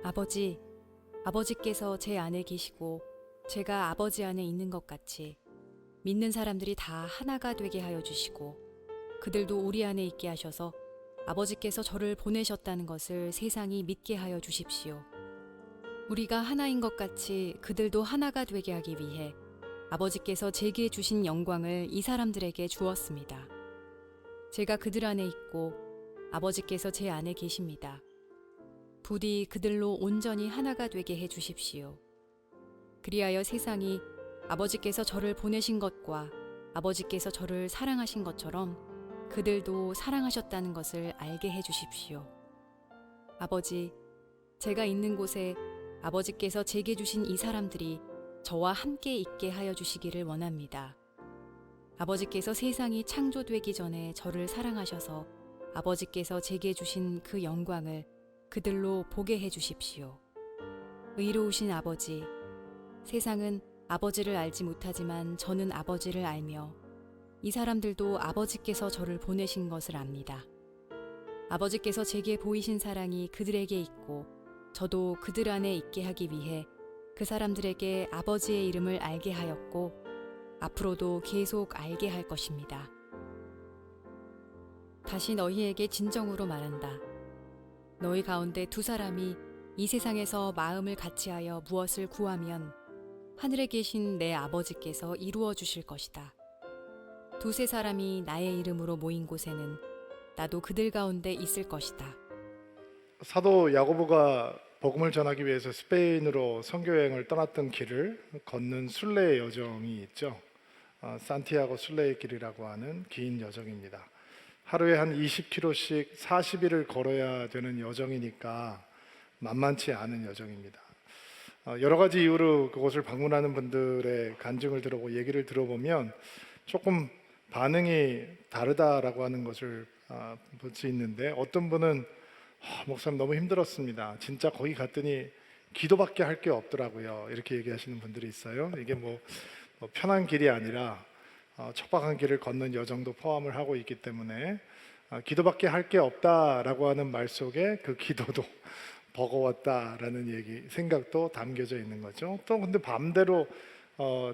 아버지, 아버지께서 제 안에 계시고 제가 아버지 안에 있는 것 같이 믿는 사람들이 다 하나가 되게 하여 주시고 그들도 우리 안에 있게 하셔서 아버지께서 저를 보내셨다는 것을 세상이 믿게 하여 주십시오. 우리가 하나인 것 같이 그들도 하나가 되게 하기 위해 아버지께서 제게 주신 영광을 이 사람들에게 주었습니다. 제가 그들 안에 있고 아버지께서 제 안에 계십니다. 부디 그들로 온전히 하나가 되게 해 주십시오. 그리하여 세상이 아버지께서 저를 보내신 것과 아버지께서 저를 사랑하신 것처럼 그들도 사랑하셨다는 것을 알게 해 주십시오. 아버지, 제가 있는 곳에 아버지께서 제게 주신 이 사람들이 저와 함께 있게 하여 주시기를 원합니다. 아버지께서 세상이 창조되기 전에 저를 사랑하셔서 아버지께서 제게 주신 그 영광을 그들로 보게 해 주십시오. 의로우신 아버지, 세상은 아버지를 알지 못하지만 저는 아버지를 알며 이 사람들도 아버지께서 저를 보내신 것을 압니다. 아버지께서 제게 보이신 사랑이 그들에게 있고 저도 그들 안에 있게 하기 위해 그 사람들에게 아버지의 이름을 알게 하였고 앞으로도 계속 알게 할 것입니다. 다시 너희에게 진정으로 말한다. 너희 가운데 두 사람이 이 세상에서 마음을 같이하여 무엇을 구하면 하늘에 계신 내 아버지께서 이루어 주실 것이다. 두세 사람이 나의 이름으로 모인 곳에는 나도 그들 가운데 있을 것이다. 사도 야고보가 복음을 전하기 위해서 스페인으로 선교여행을 떠났던 길을 걷는 순례의 여정이 있죠. 산티아고 순례의 길이라고 하는 긴 여정입니다. 하루에 한 20km씩 40일을 걸어야 되는 여정이니까 만만치 않은 여정입니다. 여러 가지 이유로 그곳을 방문하는 분들의 간증을 들어보고 얘기를 들어보면 조금 반응이 다르다라고 하는 것을 볼 수 있는데, 어떤 분은 목사님 너무 힘들었습니다. 진짜 거기 갔더니 기도밖에 할 게 없더라고요. 이렇게 얘기하시는 분들이 있어요. 이게 뭐 편한 길이 아니라 척박한 길을 걷는 여정도 포함을 하고 있기 때문에 기도밖에 할 게 없다라고 하는 말 속에 그 기도도 버거웠다라는 얘기, 생각도 담겨져 있는 거죠. 또 근데 반대로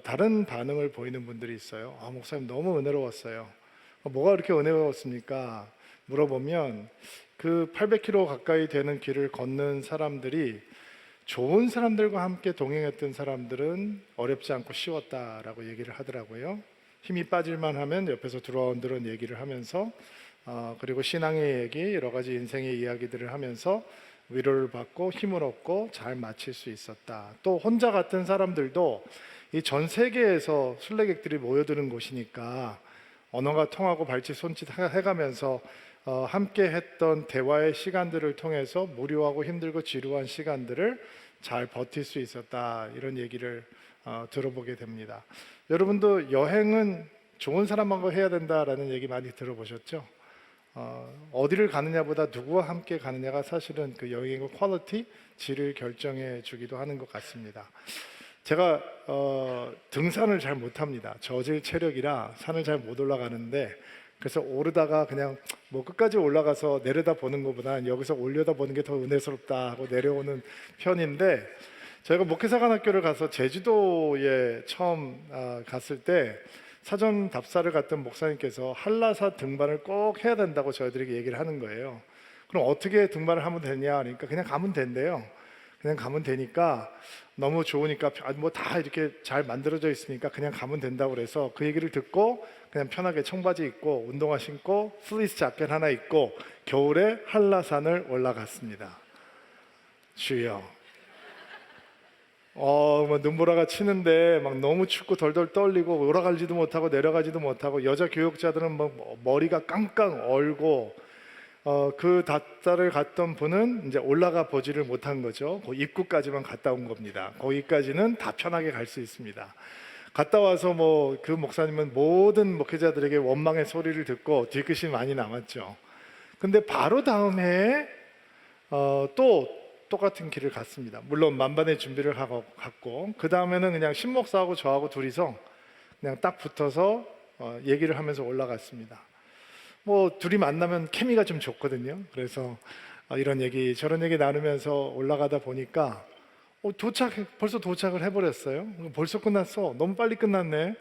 다른 반응을 보이는 분들이 있어요. 목사님 너무 은혜로웠어요. 뭐가 그렇게 은혜로웠습니까? 물어보면 그 800km 가까이 되는 길을 걷는 사람들이 좋은 사람들과 함께 동행했던 사람들은 어렵지 않고 쉬웠다라고 얘기를 하더라고요. 힘이 빠질만 하면 옆에서 두런두런 얘기를 하면서 그리고 신앙의 얘기, 여러 가지 인생의 이야기들을 하면서 위로를 받고 힘을 얻고 잘 마칠 수 있었다. 또 혼자 갔던 사람들도 이 전 세계에서 순례객들이 모여드는 곳이니까 언어가 통하고 발짓 손짓 해가면서 함께 했던 대화의 시간들을 통해서 무료하고 힘들고 지루한 시간들을 잘 버틸 수 있었다, 이런 얘기를 들어보게 됩니다. 여러분도 여행은 좋은 사람하고 해야 된다라는 얘기 많이 들어보셨죠? 어디를 가느냐보다 누구와 함께 가느냐가 사실은 그 여행의 퀄리티, 질을 결정해 주기도 하는 것 같습니다. 제가 등산을 잘 못합니다. 저질 체력이라 산을 잘 못 올라가는데, 그래서 오르다가 그냥 뭐 끝까지 올라가서 내려다 보는 것보다 여기서 올려다 보는 게 더 은혜스럽다 하고 내려오는 편인데, 저희가 목회사관학교를 가서 제주도에 처음 갔을 때 사전 답사를 갔던 목사님께서 한라산 등반을 꼭 해야 된다고 저희들에게 얘기를 하는 거예요. 그럼 어떻게 등반을 하면 되냐 하니까 그냥 가면 된대요. 그냥 가면 되니까 너무 좋으니까 뭐 다 이렇게 잘 만들어져 있으니까 그냥 가면 된다고 그래서 그 얘기를 듣고 그냥 편하게 청바지 입고 운동화 신고 플리스 자켓 하나 입고 겨울에 한라산을 올라갔습니다. 주여, 뭐 눈보라가 치는데 막 너무 춥고 덜덜 떨리고 올라가지도 못하고 내려가지도 못하고, 여자 교육자들은 뭐 머리가 깡깡 얼고, 그 답사를 갔던 분은 이제 올라가 보지를 못한 거죠. 그 입구까지만 갔다 온 겁니다. 거기까지는 다 편하게 갈 수 있습니다. 갔다 와서 뭐 그 목사님은 모든 목회자들에게 원망의 소리를 듣고 뒤끝이 많이 남았죠. 근데 바로 다음 해에 또 똑같은 길을 갔습니다. 물론 만반의 준비를 하고 갔고, 그 다음에는 그냥 신목사하고 저하고 둘이서 그냥 딱 붙어서 얘기를 하면서 올라갔습니다. 뭐 둘이 만나면 케미가 좀 좋거든요. 그래서 이런 얘기 저런 얘기 나누면서 올라가다 보니까 벌써 도착을 해버렸어요. 벌써 끝났어. 너무 빨리 끝났네.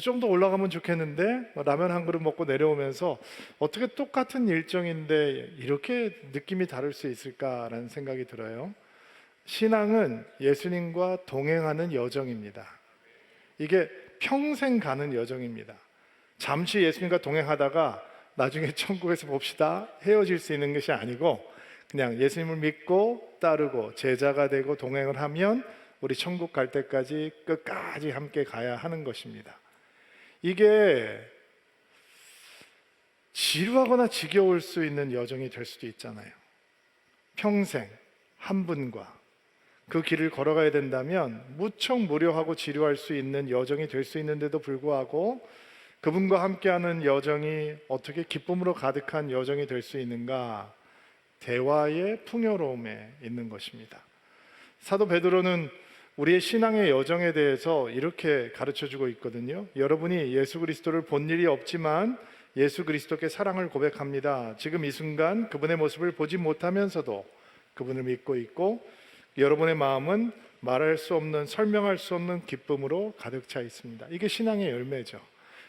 좀 더 올라가면 좋겠는데. 라면 한 그릇 먹고 내려오면서 어떻게 똑같은 일정인데 이렇게 느낌이 다를 수 있을까라는 생각이 들어요. 신앙은 예수님과 동행하는 여정입니다. 이게 평생 가는 여정입니다. 잠시 예수님과 동행하다가 나중에 천국에서 봅시다 헤어질 수 있는 것이 아니고, 그냥 예수님을 믿고 따르고 제자가 되고 동행을 하면 우리 천국 갈 때까지 끝까지 함께 가야 하는 것입니다. 이게 지루하거나 지겨울 수 있는 여정이 될 수도 있잖아요. 평생 한 분과 그 길을 걸어가야 된다면 무척 무료하고 지루할 수 있는 여정이 될 수 있는데도 불구하고, 그분과 함께하는 여정이 어떻게 기쁨으로 가득한 여정이 될 수 있는가? 대화의 풍요로움에 있는 것입니다. 사도 베드로는 우리의 신앙의 여정에 대해서 이렇게 가르쳐주고 있거든요. 여러분이 예수 그리스도를 본 일이 없지만 예수 그리스도께 사랑을 고백합니다. 지금 이 순간 그분의 모습을 보지 못하면서도 그분을 믿고 있고, 여러분의 마음은 말할 수 없는, 설명할 수 없는 기쁨으로 가득 차 있습니다. 이게 신앙의 열매죠.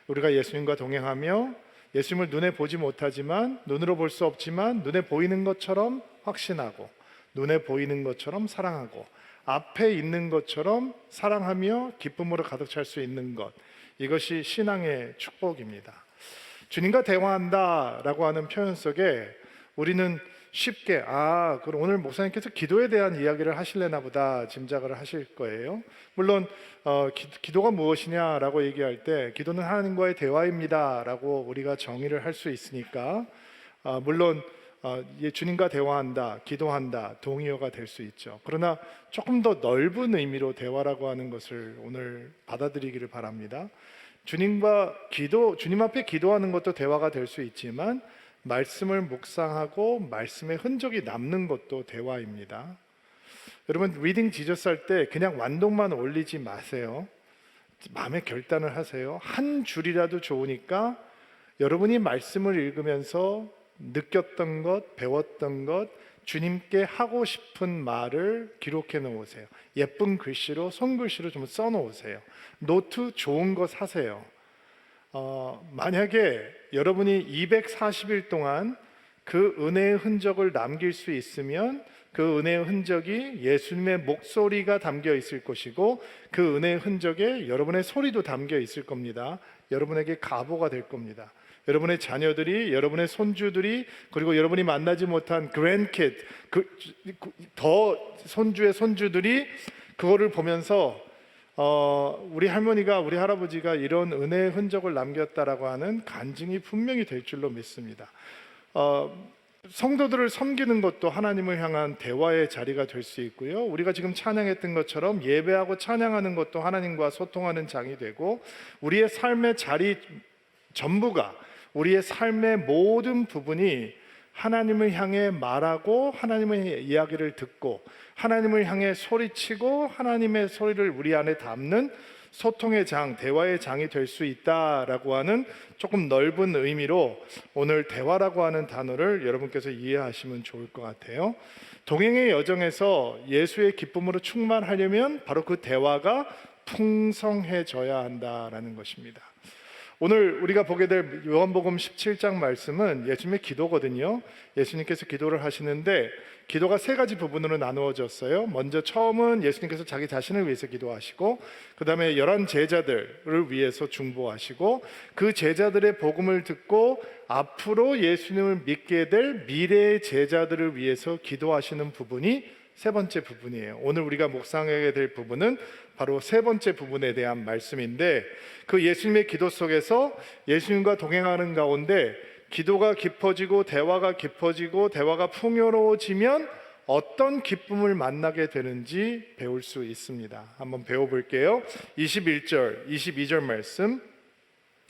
우리가 예수님과 동행하며 예수님을 눈에 보지 못하지만, 눈으로 볼 수 없지만 눈에 보이는 것처럼 확신하고, 눈에 보이는 것처럼 사랑하고, 앞에 있는 것처럼 사랑하며 기쁨으로 가득 찰 수 있는 것, 이것이 신앙의 축복입니다. 주님과 대화한다라고 하는 표현 속에 우리는 쉽게 그럼 오늘 목사님께서 기도에 대한 이야기를 하실래나 보다 짐작을 하실 거예요. 물론 기도가 무엇이냐라고 얘기할 때 기도는 하나님과의 대화입니다 라고 우리가 정의를 할 수 있으니까, 물론 주님과 대화한다, 기도한다, 동의어가 될 수 있죠. 그러나 조금 더 넓은 의미로 대화라고 하는 것을 오늘 받아들이기를 바랍니다. 주님 앞에 기도하는 것도 대화가 될 수 있지만, 말씀을 묵상하고 말씀의 흔적이 남는 것도 대화입니다. 여러분, 리딩 지저스 할 때 그냥 완독만 올리지 마세요. 마음의 결단을 하세요. 한 줄이라도 좋으니까 여러분이 말씀을 읽으면서 느꼈던 것, 배웠던 것, 주님께 하고 싶은 말을 기록해 놓으세요. 예쁜 글씨로, 손글씨로 좀 써 놓으세요. 노트 좋은 거 사세요. 만약에 여러분이 240일 동안 그 은혜의 흔적을 남길 수 있으면 그 은혜의 흔적이 예수님의 목소리가 담겨 있을 것이고, 그 은혜의 흔적에 여러분의 소리도 담겨 있을 겁니다. 여러분에게 가보가 될 겁니다. 여러분의 자녀들이, 여러분의 손주들이, 그리고 여러분이 만나지 못한 그랜키드, 더 손주의 손주들이 그거를 보면서 우리 할머니가, 우리 할아버지가 이런 은혜의 흔적을 남겼다라고 하는 간증이 분명히 될 줄로 믿습니다. 성도들을 섬기는 것도 하나님을 향한 대화의 자리가 될 수 있고요. 우리가 지금 찬양했던 것처럼 예배하고 찬양하는 것도 하나님과 소통하는 장이 되고, 우리의 삶의 자리 전부가, 우리의 삶의 모든 부분이 하나님을 향해 말하고, 하나님의 이야기를 듣고, 하나님을 향해 소리치고, 하나님의 소리를 우리 안에 담는 소통의 장, 대화의 장이 될 수 있다라고 하는 조금 넓은 의미로 오늘 대화라고 하는 단어를 여러분께서 이해하시면 좋을 것 같아요. 동행의 여정에서 예수의 기쁨으로 충만하려면 바로 그 대화가 풍성해져야 한다라는 것입니다. 오늘 우리가 보게 될 요한복음 17장 말씀은 예수님의 기도거든요. 예수님께서 기도를 하시는데 기도가 세 가지 부분으로 나누어졌어요. 먼저 처음은 예수님께서 자기 자신을 위해서 기도하시고, 그 다음에 11 제자들을 위해서 중보하시고, 그 제자들의 복음을 듣고 앞으로 예수님을 믿게 될 미래의 제자들을 위해서 기도하시는 부분이 세 번째 부분이에요. 오늘 우리가 묵상하게 될 부분은 바로 세 번째 부분에 대한 말씀인데, 그 예수님의 기도 속에서 예수님과 동행하는 가운데 기도가 깊어지고 대화가 깊어지고 대화가 풍요로워지면 어떤 기쁨을 만나게 되는지 배울 수 있습니다. 한번 배워볼게요. 21절, 22절 말씀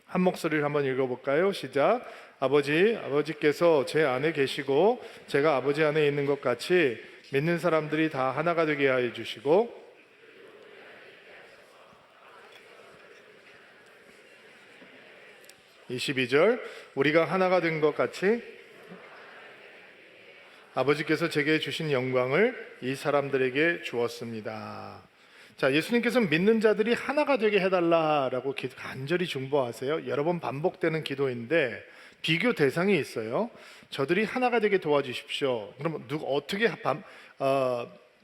한 목소리를 한번 읽어볼까요? 시작. 아버지께서 제 안에 계시고 제가 아버지 안에 있는 것 같이 믿는 사람들이 다 하나가 되게 하여 주시고, 22절, 우리가 하나가 된 것 같이 아버지께서 제게 주신 영광을 이 사람들에게 주었습니다. 자, 예수님께서는 믿는 자들이 하나가 되게 해달라라고 간절히 중보하세요. 여러 번 반복되는 기도인데 비교 대상이 있어요. 저들이 하나가 되게 도와주십시오. 그럼 어떻게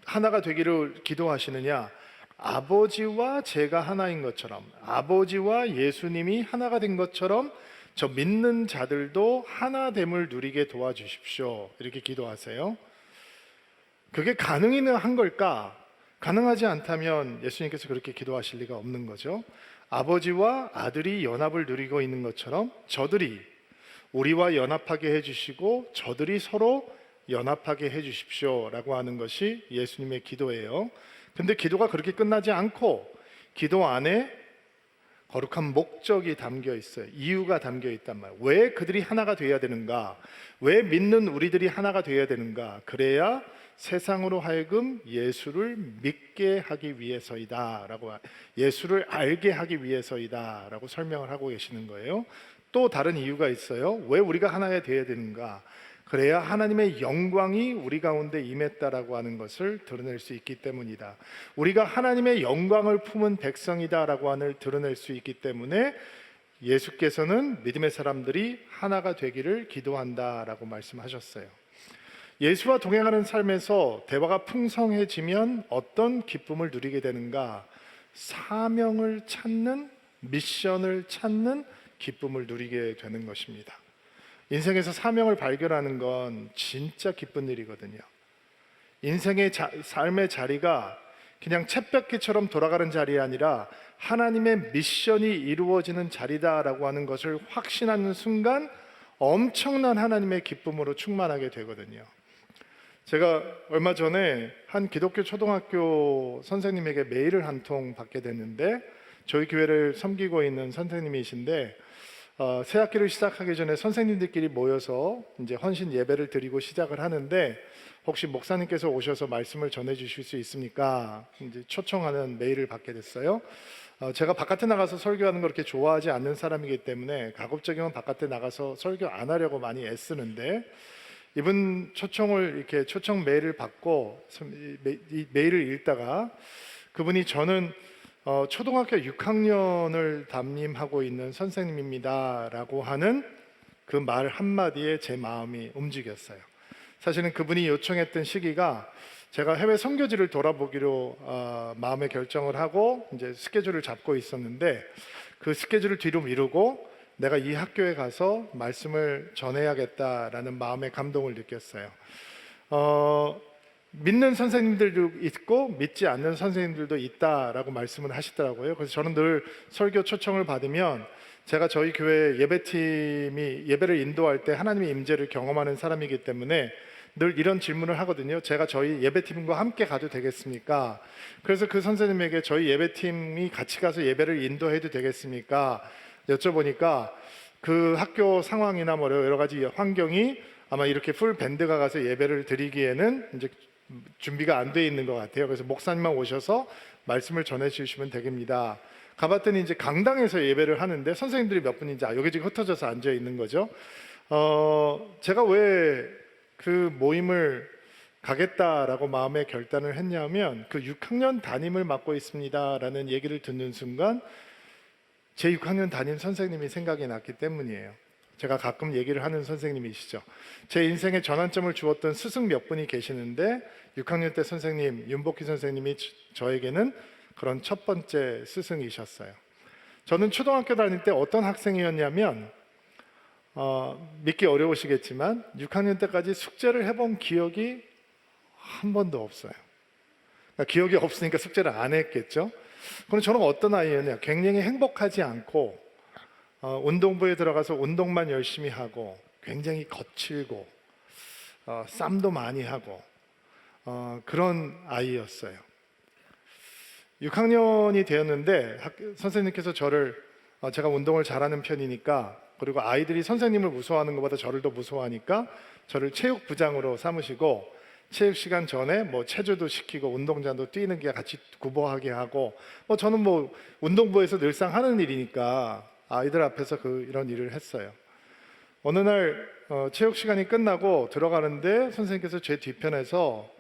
하나가 되기를 기도하시느냐? 아버지와 제가 하나인 것처럼, 아버지와 예수님이 하나가 된 것처럼 저 믿는 자들도 하나됨을 누리게 도와주십시오. 이렇게 기도하세요. 그게 가능한 걸까? 가능하지 않다면 예수님께서 그렇게 기도하실 리가 없는 거죠. 아버지와 아들이 연합을 누리고 있는 것처럼 저들이 우리와 연합하게 해주시고 저들이 서로 연합하게 해주십시오 라고 하는 것이 예수님의 기도예요. 근데 기도가 그렇게 끝나지 않고 기도 안에 거룩한 목적이 담겨 있어요. 이유가 담겨 있단 말이에요. 왜 그들이 하나가 되어야 되는가? 왜 믿는 우리들이 하나가 되어야 되는가? 그래야 세상으로 하여금 예수를 믿게 하기 위해서이다 라고, 예수를 알게 하기 위해서이다 라고 설명을 하고 계시는 거예요. 또 다른 이유가 있어요. 왜 우리가 하나가 되어야 되는가? 그래야 하나님의 영광이 우리 가운데 임했다라고 하는 것을 드러낼 수 있기 때문이다. 우리가 하나님의 영광을 품은 백성이다라고 하는 드러낼 수 있기 때문에 예수께서는 믿음의 사람들이 하나가 되기를 기도한다라고 말씀하셨어요. 예수와 동행하는 삶에서 대화가 풍성해지면 어떤 기쁨을 누리게 되는가? 사명을 찾는, 미션을 찾는 기쁨을 누리게 되는 것입니다. 인생에서 사명을 발견하는 건 진짜 기쁜 일이거든요. 인생의 삶의 자리가 그냥 쳇바퀴처럼 돌아가는 자리가 아니라 하나님의 미션이 이루어지는 자리다라고 하는 것을 확신하는 순간 엄청난 하나님의 기쁨으로 충만하게 되거든요. 제가 얼마 전에 한 기독교 초등학교 선생님에게 메일을 한 통 받게 됐는데, 저희 교회를 섬기고 있는 선생님이신데 새 학기를 시작하기 전에 선생님들끼리 모여서 이제 헌신 예배를 드리고 시작을 하는데, 혹시 목사님께서 오셔서 말씀을 전해 주실 수 있습니까? 이제 초청하는 메일을 받게 됐어요. 제가 바깥에 나가서 설교하는 걸 그렇게 좋아하지 않는 사람이기 때문에 가급적이면 바깥에 나가서 설교 안 하려고 많이 애쓰는데, 이분 초청을 이렇게 초청 메일을 받고 이 메일을 읽다가 그분이 저는 초등학교 6학년을 담임하고 있는 선생님입니다 라고 하는 그 말 한마디에 제 마음이 움직였어요. 사실은 그분이 요청했던 시기가 제가 해외 선교지를 돌아보기로 마음의 결정을 하고 이제 스케줄을 잡고 있었는데, 그 스케줄을 뒤로 미루고 내가 이 학교에 가서 말씀을 전해야겠다라는 마음의 감동을 느꼈어요. 믿는 선생님들도 있고 믿지 않는 선생님들도 있다라고 말씀을 하시더라고요. 그래서 저는 늘 설교 초청을 받으면 제가 저희 교회 예배팀이 예배를 인도할 때 하나님의 임재를 경험하는 사람이기 때문에 늘 이런 질문을 하거든요. 제가 저희 예배팀과 함께 가도 되겠습니까? 그래서 그 선생님에게 저희 예배팀이 같이 가서 예배를 인도해도 되겠습니까? 여쭤보니까 그 학교 상황이나 뭐 여러 가지 환경이 아마 이렇게 풀 밴드가 가서 예배를 드리기에는 이제 준비가 안 돼 있는 것 같아요. 그래서 목사님만 오셔서 말씀을 전해 주시면 되겠습니다. 가봤더니 이제 강당에서 예배를 하는데 선생님들이 몇 분인지 여기저기 흩어져서 앉아 있는 거죠. 제가 왜 그 모임을 가겠다라고 마음의 결단을 했냐면, 그 6학년 담임을 맡고 있습니다라는 얘기를 듣는 순간 제 6학년 담임 선생님이 생각이 났기 때문이에요. 제가 가끔 얘기를 하는 선생님이시죠. 제 인생에 전환점을 주었던 스승 몇 분이 계시는데 6학년 때 선생님 윤복희 선생님이 저에게는 그런 첫 번째 스승이셨어요. 저는 초등학교 다닐 때 어떤 학생이었냐면 믿기 어려우시겠지만 6학년 때까지 숙제를 해본 기억이 한 번도 없어요. 그러니까 기억이 없으니까 숙제를 안 했겠죠. 그럼 저는 어떤 아이였냐, 굉장히 행복하지 않고 운동부에 들어가서 운동만 열심히 하고 굉장히 거칠고 쌈도 많이 하고 그런 아이였어요. 6학년이 되었는데 선생님께서 저를, 제가 운동을 잘하는 편이니까, 그리고 아이들이 선생님을 무서워하는 것보다 저를 더 무서워하니까 저를 체육부장으로 삼으시고 체육 시간 전에 뭐 체조도 시키고 운동장도 뛰는 게 같이 구보하게 하고, 저는 뭐 운동부에서 늘상 하는 일이니까 아이들 앞에서 이런 일을 했어요. 어느 날 체육 시간이 끝나고 들어가는데 선생님께서 제 뒤편에서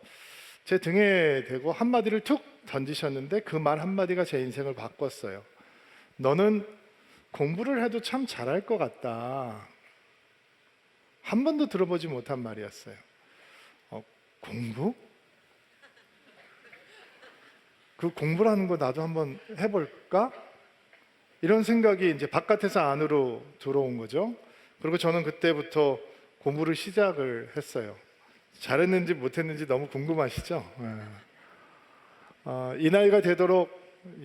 제 등에 대고 한마디를 툭 던지셨는데 그 말 한마디가 제 인생을 바꿨어요. 너는 공부를 해도 참 잘할 것 같다. 한 번도 들어보지 못한 말이었어요. 공부? 그 공부라는 거 나도 한번 해볼까? 이런 생각이 이제 바깥에서 안으로 들어온 거죠. 그리고 저는 그때부터 공부를 시작을 했어요. 잘했는지 못했는지 너무 궁금하시죠? 이 나이가 되도록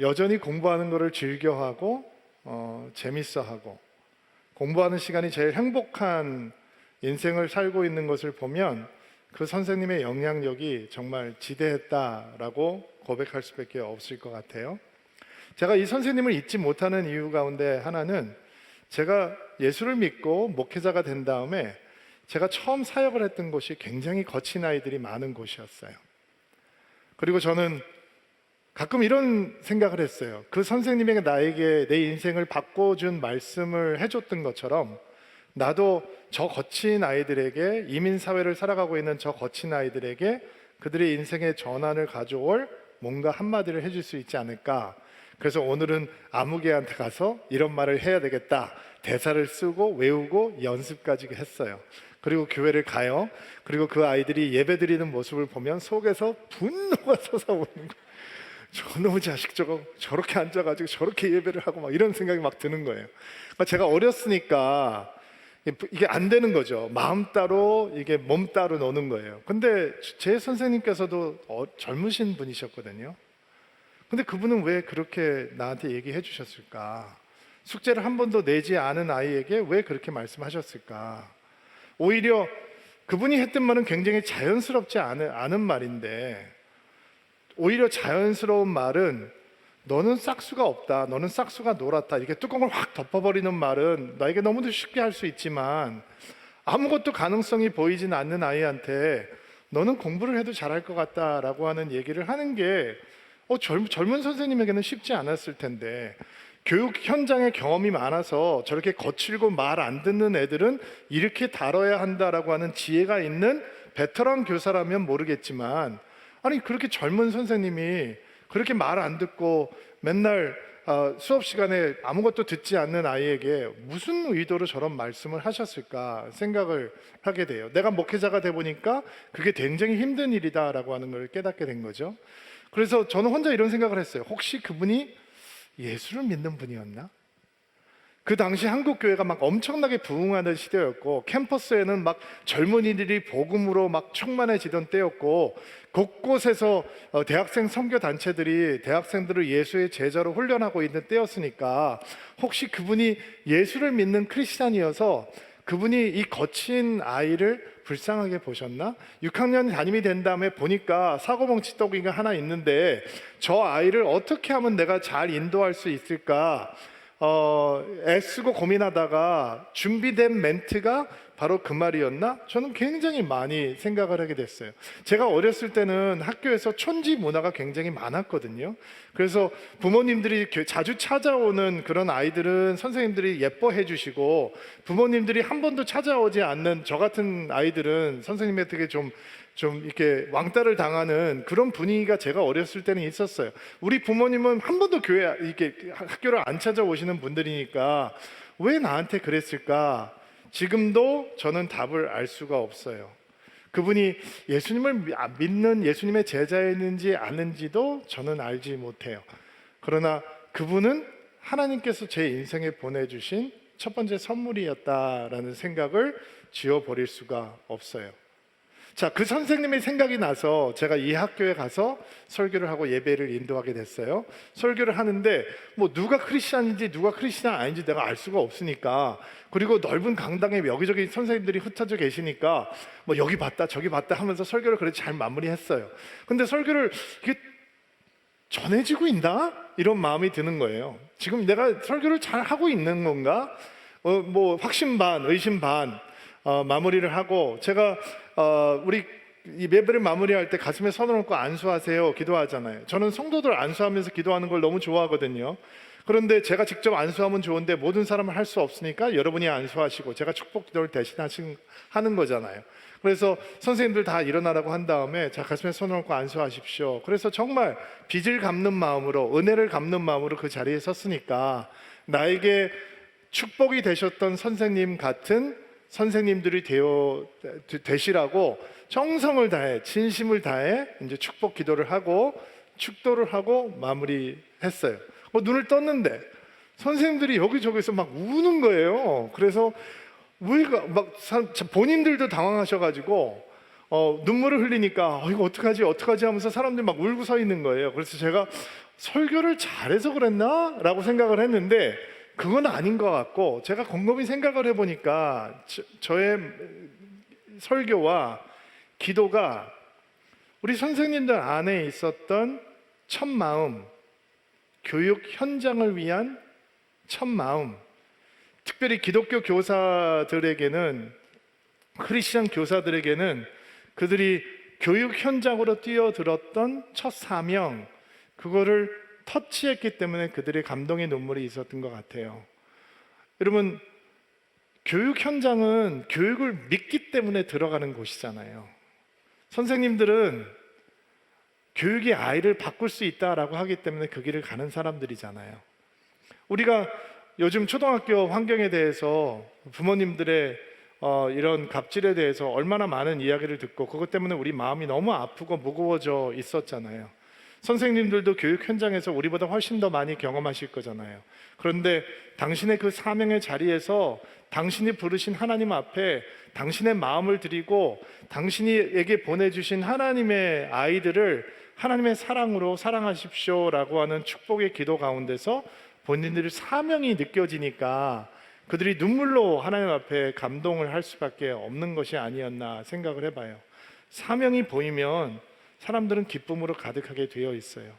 여전히 공부하는 것을 즐겨하고 재밌어하고 공부하는 시간이 제일 행복한 인생을 살고 있는 것을 보면 그 선생님의 영향력이 정말 지대했다라고 고백할 수밖에 없을 것 같아요. 제가 이 선생님을 잊지 못하는 이유 가운데 하나는 제가 예수를 믿고 목회자가 된 다음에 제가 처음 사역을 했던 곳이 굉장히 거친 아이들이 많은 곳이었어요. 그리고 저는 가끔 이런 생각을 했어요. 그 선생님에게 나에게 내 인생을 바꿔준 말씀을 해줬던 것처럼 나도 저 거친 아이들에게, 이민사회를 살아가고 있는 저 거친 아이들에게 그들의 인생의 전환을 가져올 뭔가 한마디를 해줄 수 있지 않을까. 그래서 오늘은 아무개한테 가서 이런 말을 해야 되겠다. 대사를 쓰고 외우고 연습까지 했어요. 그리고 교회를 가요. 그리고 그 아이들이 예배드리는 모습을 보면 속에서 분노가 솟아오르는 거예요. 저놈의 자식 저거 저렇게 앉아가지고 저렇게 예배를 하고 막 이런 생각이 막 드는 거예요. 그러니까 제가 어렸으니까 이게 안 되는 거죠. 마음 따로 이게 몸 따로 노는 거예요. 근데 제 선생님께서도 젊으신 분이셨거든요. 근데 그분은 왜 그렇게 나한테 얘기해 주셨을까? 숙제를 한 번도 내지 않은 아이에게 왜 그렇게 말씀하셨을까? 오히려 그분이 했던 말은 굉장히 자연스럽지 않은 말인데, 오히려 자연스러운 말은 너는 싹수가 없다, 너는 싹수가 놀았다, 이렇게 뚜껑을 확 덮어버리는 말은 나에게 너무도 쉽게 할 수 있지만 아무것도 가능성이 보이진 않는 아이한테 너는 공부를 해도 잘할 것 같다라고 하는 얘기를 하는 게 젊은 선생님에게는 쉽지 않았을 텐데, 교육 현장에 경험이 많아서 저렇게 거칠고 말 안 듣는 애들은 이렇게 다뤄야 한다라고 하는 지혜가 있는 베테랑 교사라면 모르겠지만, 아니 그렇게 젊은 선생님이 그렇게 말 안 듣고 맨날 수업 시간에 아무것도 듣지 않는 아이에게 무슨 의도로 저런 말씀을 하셨을까 생각을 하게 돼요. 내가 목회자가 돼 보니까 그게 굉장히 힘든 일이다라고 하는 걸 깨닫게 된 거죠. 그래서 저는 혼자 이런 생각을 했어요. 혹시 그분이 예수를 믿는 분이었나? 그 당시 한국 교회가 막 엄청나게 부흥하는 시대였고, 캠퍼스에는 막 젊은이들이 복음으로 막 충만해지던 때였고, 곳곳에서 대학생 선교 단체들이 대학생들을 예수의 제자로 훈련하고 있는 때였으니까, 혹시 그분이 예수를 믿는 크리스찬이어서 그분이 이 거친 아이를 불쌍하게 보셨나? 6학년 담임이 된 다음에 보니까 사고뭉치 떡이가 하나 있는데 저 아이를 어떻게 하면 내가 잘 인도할 수 있을까? 애쓰고 고민하다가 준비된 멘트가 바로 그 말이었나? 저는 굉장히 많이 생각을 하게 됐어요. 제가 어렸을 때는 학교에서 촌지 문화가 굉장히 많았거든요. 그래서 부모님들이 자주 찾아오는 그런 아이들은 선생님들이 예뻐해 주시고, 부모님들이 한 번도 찾아오지 않는 저 같은 아이들은 선생님한테 좀 이렇게 왕따를 당하는 그런 분위기가 제가 어렸을 때는 있었어요. 우리 부모님은 한 번도 교회 이렇게 학교를 안 찾아오시는 분들이니까 왜 나한테 그랬을까? 지금도 저는 답을 알 수가 없어요. 그분이 예수님을 믿는 예수님의 제자였는지 아는지도 저는 알지 못해요. 그러나 그분은 하나님께서 제 인생에 보내주신 첫 번째 선물이었다라는 생각을 지워버릴 수가 없어요. 자, 그 선생님의 생각이 나서 제가 이 학교에 가서 설교를 하고 예배를 인도하게 됐어요. 설교를 하는데 뭐 누가 크리스찬인지 누가 크리스찬 아닌지 내가 알 수가 없으니까, 그리고 넓은 강당에 여기저기 선생님들이 흩어져 계시니까 뭐 여기 봤다 저기 봤다 하면서 설교를 그래도 잘 마무리했어요. 근데 설교를 이게 전해지고 있나? 이런 마음이 드는 거예요. 지금 내가 설교를 잘 하고 있는 건가? 뭐 확신 반 의심 반 마무리를 하고, 제가 우리 이 예배를 마무리할 때 가슴에 손을 얹고 안수하세요 기도하잖아요. 저는 성도들 안수하면서 기도하는 걸 너무 좋아하거든요. 그런데 제가 직접 안수하면 좋은데 모든 사람은 할 수 없으니까 여러분이 안수하시고 제가 축복 기도를 하는 거잖아요. 그래서 선생님들 다 일어나라고 한 다음에 자, 가슴에 손을 얹고 안수하십시오. 그래서 정말 빚을 갚는 마음으로, 은혜를 갚는 마음으로 그 자리에 섰으니까 나에게 축복이 되셨던 선생님 같은 선생님들이 되시라고 정성을 다해, 진심을 다해 이제 축복 기도를 하고 축도를 하고 마무리했어요. 눈을 떴는데 선생님들이 여기저기서 막 우는 거예요. 그래서 우리가 막 본인들도 당황하셔가지고 눈물을 흘리니까 이거 어떡하지 하면서 사람들이 막 울고 서 있는 거예요. 그래서 제가 설교를 잘해서 그랬나? 라고 생각을 했는데 그건 아닌 것 같고, 제가 곰곰이 생각을 해보니까 저의 설교와 기도가 우리 선생님들 안에 있었던 첫 마음, 교육 현장을 위한 첫 마음, 특별히 기독교 교사들에게는, 크리스천 교사들에게는 그들이 교육 현장으로 뛰어들었던 첫 사명, 그거를 터치했기 때문에 그들의 감동의 눈물이 있었던 것 같아요. 여러분, 교육 현장은 교육을 믿기 때문에 들어가는 곳이잖아요. 선생님들은 교육이 아이를 바꿀 수 있다라고 하기 때문에 그 길을 가는 사람들이잖아요. 우리가 요즘 초등학교 환경에 대해서 부모님들의 이런 갑질에 대해서 얼마나 많은 이야기를 듣고 그것 때문에 우리 마음이 너무 아프고 무거워져 있었잖아요. 선생님들도 교육 현장에서 우리보다 훨씬 더 많이 경험하실 거잖아요. 그런데 당신의 그 사명의 자리에서 당신이 부르신 하나님 앞에 당신의 마음을 드리고 당신에게 보내주신 하나님의 아이들을 하나님의 사랑으로 사랑하십시오라고 하는 축복의 기도 가운데서 본인들의 사명이 느껴지니까 그들이 눈물로 하나님 앞에 감동을 할 수밖에 없는 것이 아니었나 생각을 해봐요. 사명이 보이면 사람들은 기쁨으로 가득하게 되어 있어요.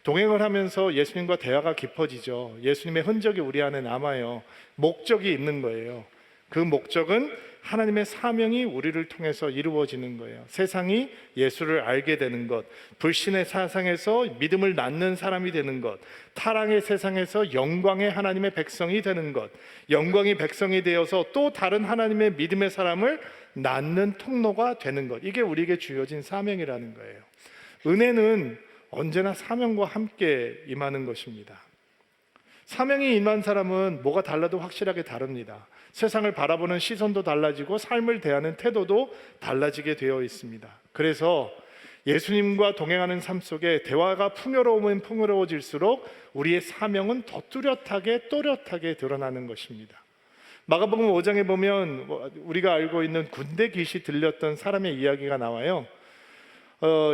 동행을 하면서 예수님과 대화가 깊어지죠. 예수님의 흔적이 우리 안에 남아요. 목적이 있는 거예요. 그 목적은 하나님의 사명이 우리를 통해서 이루어지는 거예요. 세상이 예수를 알게 되는 것, 불신의 세상에서 믿음을 낳는 사람이 되는 것, 타락의 세상에서 영광의 하나님의 백성이 되는 것, 영광의 백성이 되어서 또 다른 하나님의 믿음의 사람을 낳는 통로가 되는 것, 이게 우리에게 주어진 사명이라는 거예요. 은혜는 언제나 사명과 함께 임하는 것입니다. 사명이 임한 사람은 뭐가 달라도 확실하게 다릅니다. 세상을 바라보는 시선도 달라지고 삶을 대하는 태도도 달라지게 되어 있습니다. 그래서 예수님과 동행하는 삶 속에 대화가 풍요로우면 풍요로워질수록 우리의 사명은 더 뚜렷하게 또렷하게 드러나는 것입니다. 마가복음 5장에 보면 우리가 알고 있는 군대 귀시 들렸던 사람의 이야기가 나와요.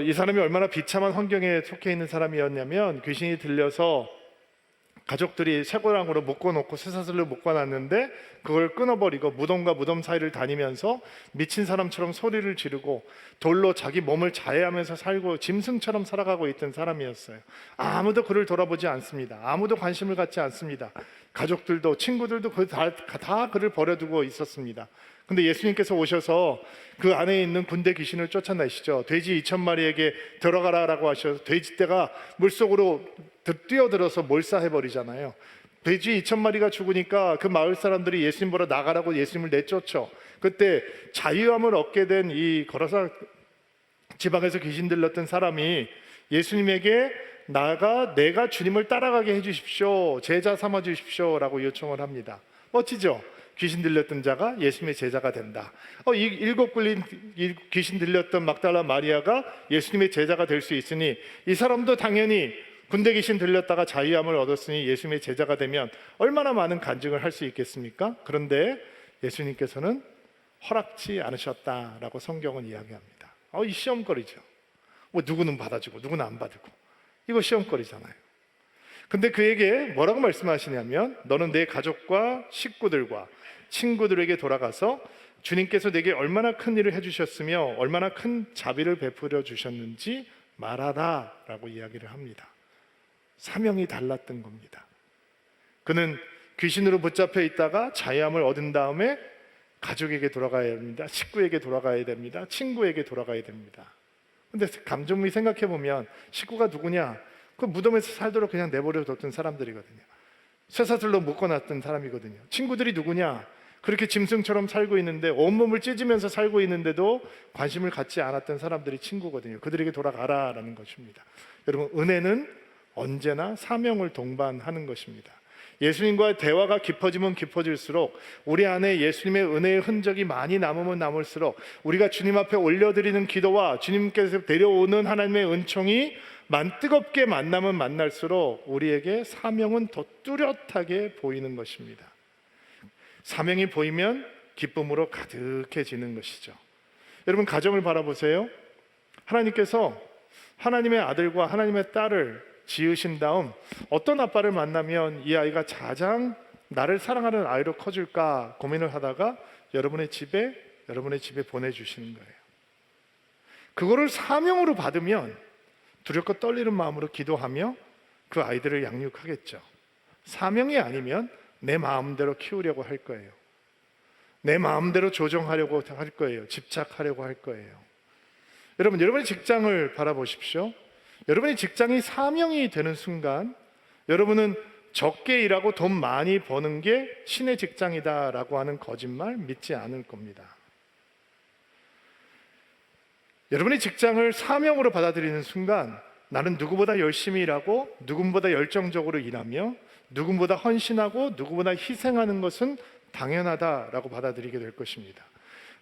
이 사람이 얼마나 비참한 환경에 속해 있는 사람이었냐면, 귀신이 들려서 가족들이 쇠고랑으로 묶어놓고 쇠사슬로 묶어놨는데 그걸 끊어버리고 무덤과 무덤 사이를 다니면서 미친 사람처럼 소리를 지르고 돌로 자기 몸을 자해하면서 살고 짐승처럼 살아가고 있던 사람이었어요. 아무도 그를 돌아보지 않습니다. 아무도 관심을 갖지 않습니다. 가족들도 친구들도 다 그를 버려두고 있었습니다. 근데 예수님께서 오셔서 그 안에 있는 군대 귀신을 쫓아내시죠. 돼지 2,000마리에게 들어가라라고 하셔서 돼지떼가 물속으로 뛰어들어서 몰사해버리잖아요. 돼지 2,000마리가 죽으니까 그 마을 사람들이 예수님 보러 나가라고 예수님을 내쫓죠. 그때 자유함을 얻게 된 이 거라사 지방에서 귀신 들렸던 사람이 예수님에게 내가 주님을 따라가게 해주십시오, 제자 삼아 주십시오 라고 요청을 합니다. 멋지죠? 귀신 들렸던 자가 예수님의 제자가 된다. 이 일곱 굴린 귀신 들렸던 막달라 마리아가 예수님의 제자가 될 수 있으니 이 사람도 당연히 군대 귀신 들렸다가 자유함을 얻었으니 예수님의 제자가 되면 얼마나 많은 간증을 할 수 있겠습니까? 그런데 예수님께서는 허락지 않으셨다라고 성경은 이야기합니다. 이 시험거리죠. 누구는 받아주고 누구는 안 받고, 이거 시험거리잖아요. 근데 그에게 뭐라고 말씀하시냐면, 너는 내 가족과 식구들과 친구들에게 돌아가서 주님께서 내게 얼마나 큰 일을 해주셨으며 얼마나 큰 자비를 베풀어 주셨는지 말하라 라고 이야기를 합니다. 사명이 달랐던 겁니다. 그는 귀신으로 붙잡혀 있다가 자유함을 얻은 다음에 가족에게 돌아가야 됩니다. 식구에게 돌아가야 됩니다. 친구에게 돌아가야 됩니다. 근데 감정이 생각해 보면 식구가 누구냐? 그 무덤에서 살도록 그냥 내버려 뒀던 사람들이거든요. 쇠사슬로 묶어놨던 사람이거든요. 친구들이 누구냐? 그렇게 짐승처럼 살고 있는데 온몸을 찢으면서 살고 있는데도 관심을 갖지 않았던 사람들이 친구거든요. 그들에게 돌아가라라는 것입니다. 여러분, 은혜는 언제나 사명을 동반하는 것입니다. 예수님과의 대화가 깊어지면 깊어질수록, 우리 안에 예수님의 은혜의 흔적이 많이 남으면 남을수록, 우리가 주님 앞에 올려드리는 기도와 주님께서 데려오는 하나님의 은총이 뜨겁게 만나면 만날수록 우리에게 사명은 더 뚜렷하게 보이는 것입니다. 사명이 보이면 기쁨으로 가득해지는 것이죠. 여러분, 가정을 바라보세요. 하나님께서 하나님의 아들과 하나님의 딸을 지으신 다음 어떤 아빠를 만나면 이 아이가 가장 나를 사랑하는 아이로 커질까 고민을 하다가 여러분의 집에 보내주시는 거예요. 그거를 사명으로 받으면 두렵고 떨리는 마음으로 기도하며 그 아이들을 양육하겠죠. 사명이 아니면 내 마음대로 키우려고 할 거예요. 내 마음대로 조정하려고 할 거예요. 집착하려고 할 거예요. 여러분의 직장을 바라보십시오. 여러분의 직장이 사명이 되는 순간 여러분은 적게 일하고 돈 많이 버는 게 신의 직장이다라고 하는 거짓말 믿지 않을 겁니다. 여러분의 직장을 사명으로 받아들이는 순간 나는 누구보다 열심히 일하고 누구보다 열정적으로 일하며 누구보다 헌신하고 누구보다 희생하는 것은 당연하다라고 받아들이게 될 것입니다.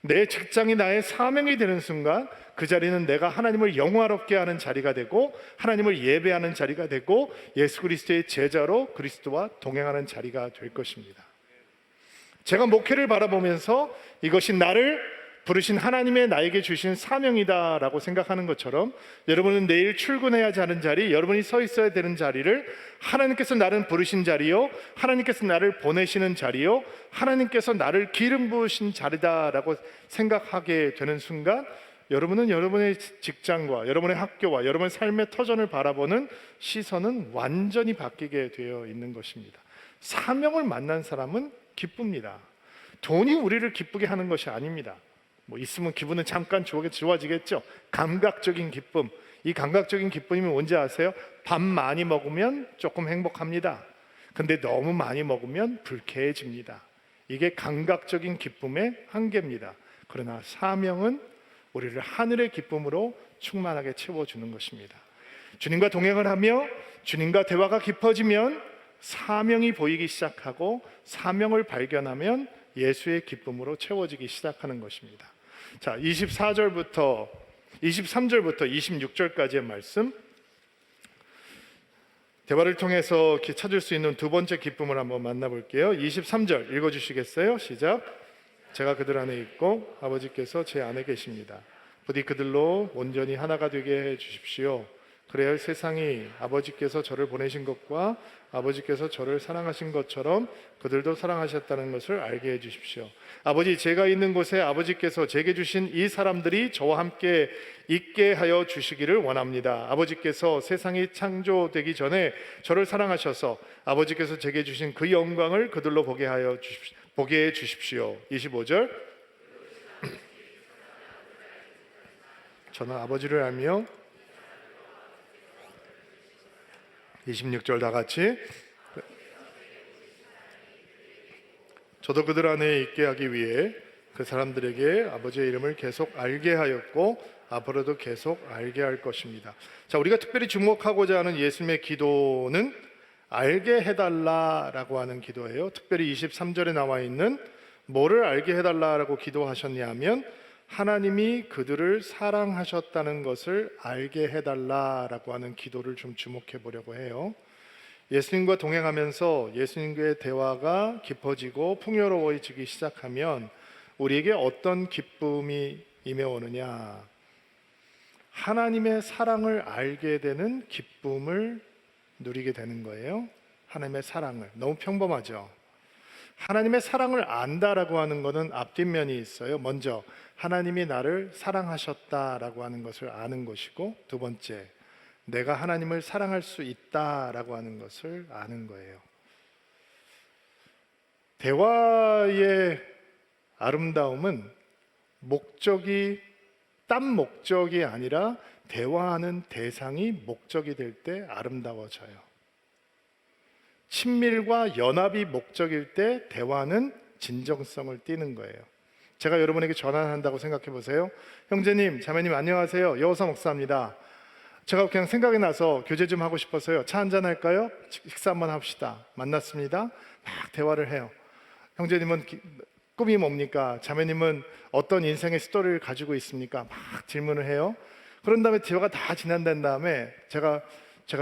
내 직장이 나의 사명이 되는 순간 그 자리는 내가 하나님을 영화롭게 하는 자리가 되고 하나님을 예배하는 자리가 되고 예수 그리스도의 제자로 그리스도와 동행하는 자리가 될 것입니다. 제가 목회를 바라보면서 이것이 나를 부르신 하나님의 나에게 주신 사명이다라고 생각하는 것처럼 여러분은 내일 출근해야 하는 자리, 여러분이 서 있어야 되는 자리를 하나님께서 나를 부르신 자리요, 하나님께서 나를 보내시는 자리요, 하나님께서 나를 기름 부으신 자리다라고 생각하게 되는 순간 여러분은 여러분의 직장과 여러분의 학교와 여러분의 삶의 터전을 바라보는 시선은 완전히 바뀌게 되어 있는 것입니다. 사명을 만난 사람은 기쁩니다. 돈이 우리를 기쁘게 하는 것이 아닙니다. 있으면 기분은 잠깐 좋아지겠죠. 감각적인 기쁨. 이 감각적인 기쁨이 뭔지 아세요? 밥 많이 먹으면 조금 행복합니다. 근데 너무 많이 먹으면 불쾌해집니다. 이게 감각적인 기쁨의 한계입니다. 그러나 사명은 우리를 하늘의 기쁨으로 충만하게 채워주는 것입니다. 주님과 동행을 하며 주님과 대화가 깊어지면 사명이 보이기 시작하고 사명을 발견하면 예수의 기쁨으로 채워지기 시작하는 것입니다. 자, 23절부터 26절까지의 말씀, 대화를 통해서 찾을 수 있는 두 번째 기쁨을 한번 만나볼게요. 23절 읽어주시겠어요? 시작. 제가 그들 안에 있고 아버지께서 제 안에 계십니다. 부디 그들로 온전히 하나가 되게 해 주십시오. 그래야 세상이 아버지께서 저를 보내신 것과 아버지께서 저를 사랑하신 것처럼 그들도 사랑하셨다는 것을 알게 해 주십시오. 아버지, 제가 있는 곳에 아버지께서 제게 주신 이 사람들이 저와 함께 있게 하여 주시기를 원합니다. 아버지께서 세상이 창조되기 전에 저를 사랑하셔서 아버지께서 제게 주신 그 영광을 그들로 보게 해 주십시오. 25절. 저는 아버지를 알며 26절 다 같이. 저도 그들 안에 있게 하기 위해 그 사람들에게 아버지의 이름을 계속 알게 하였고 앞으로도 계속 알게 할 것입니다. 자, 우리가 특별히 주목하고자 하는 예수님의 기도는 알게 해달라라고 하는 기도예요. 특별히 23절에 나와 있는 뭐를 알게 해달라라고 기도하셨냐면 하나님이 그들을 사랑하셨다는 것을 알게 해달라라고 하는 기도를 좀 주목해 보려고 해요. 예수님과 동행하면서 예수님과의 대화가 깊어지고 풍요로워지기 시작하면 우리에게 어떤 기쁨이 임해오느냐, 하나님의 사랑을 알게 되는 기쁨을 누리게 되는 거예요. 하나님의 사랑을. 너무 평범하죠. 하나님의 사랑을 안다라고 하는 것은 앞뒷면이 있어요. 먼저 하나님이 나를 사랑하셨다라고 하는 것을 아는 것이고, 두 번째, 내가 하나님을 사랑할 수 있다라고 하는 것을 아는 거예요. 대화의 아름다움은 딴 목적이 아니라 대화하는 대상이 목적이 될 때 아름다워져요. 친밀과 연합이 목적일 때 대화는 진정성을 띠는 거예요. 제가 여러분에게 전환한다고 생각해 보세요. 형제님, 자매님 안녕하세요. 여호사 목사입니다. 제가 그냥 생각이 나서 교제 좀 하고 싶어서요. 차 한잔 할까요? 식사 한번 합시다. 만났습니다. 막 대화를 해요. 형제님은 꿈이 뭡니까? 자매님은 어떤 인생의 스토리를 가지고 있습니까? 막 질문을 해요. 그런 다음에 대화가 다 진행된 다음에 제가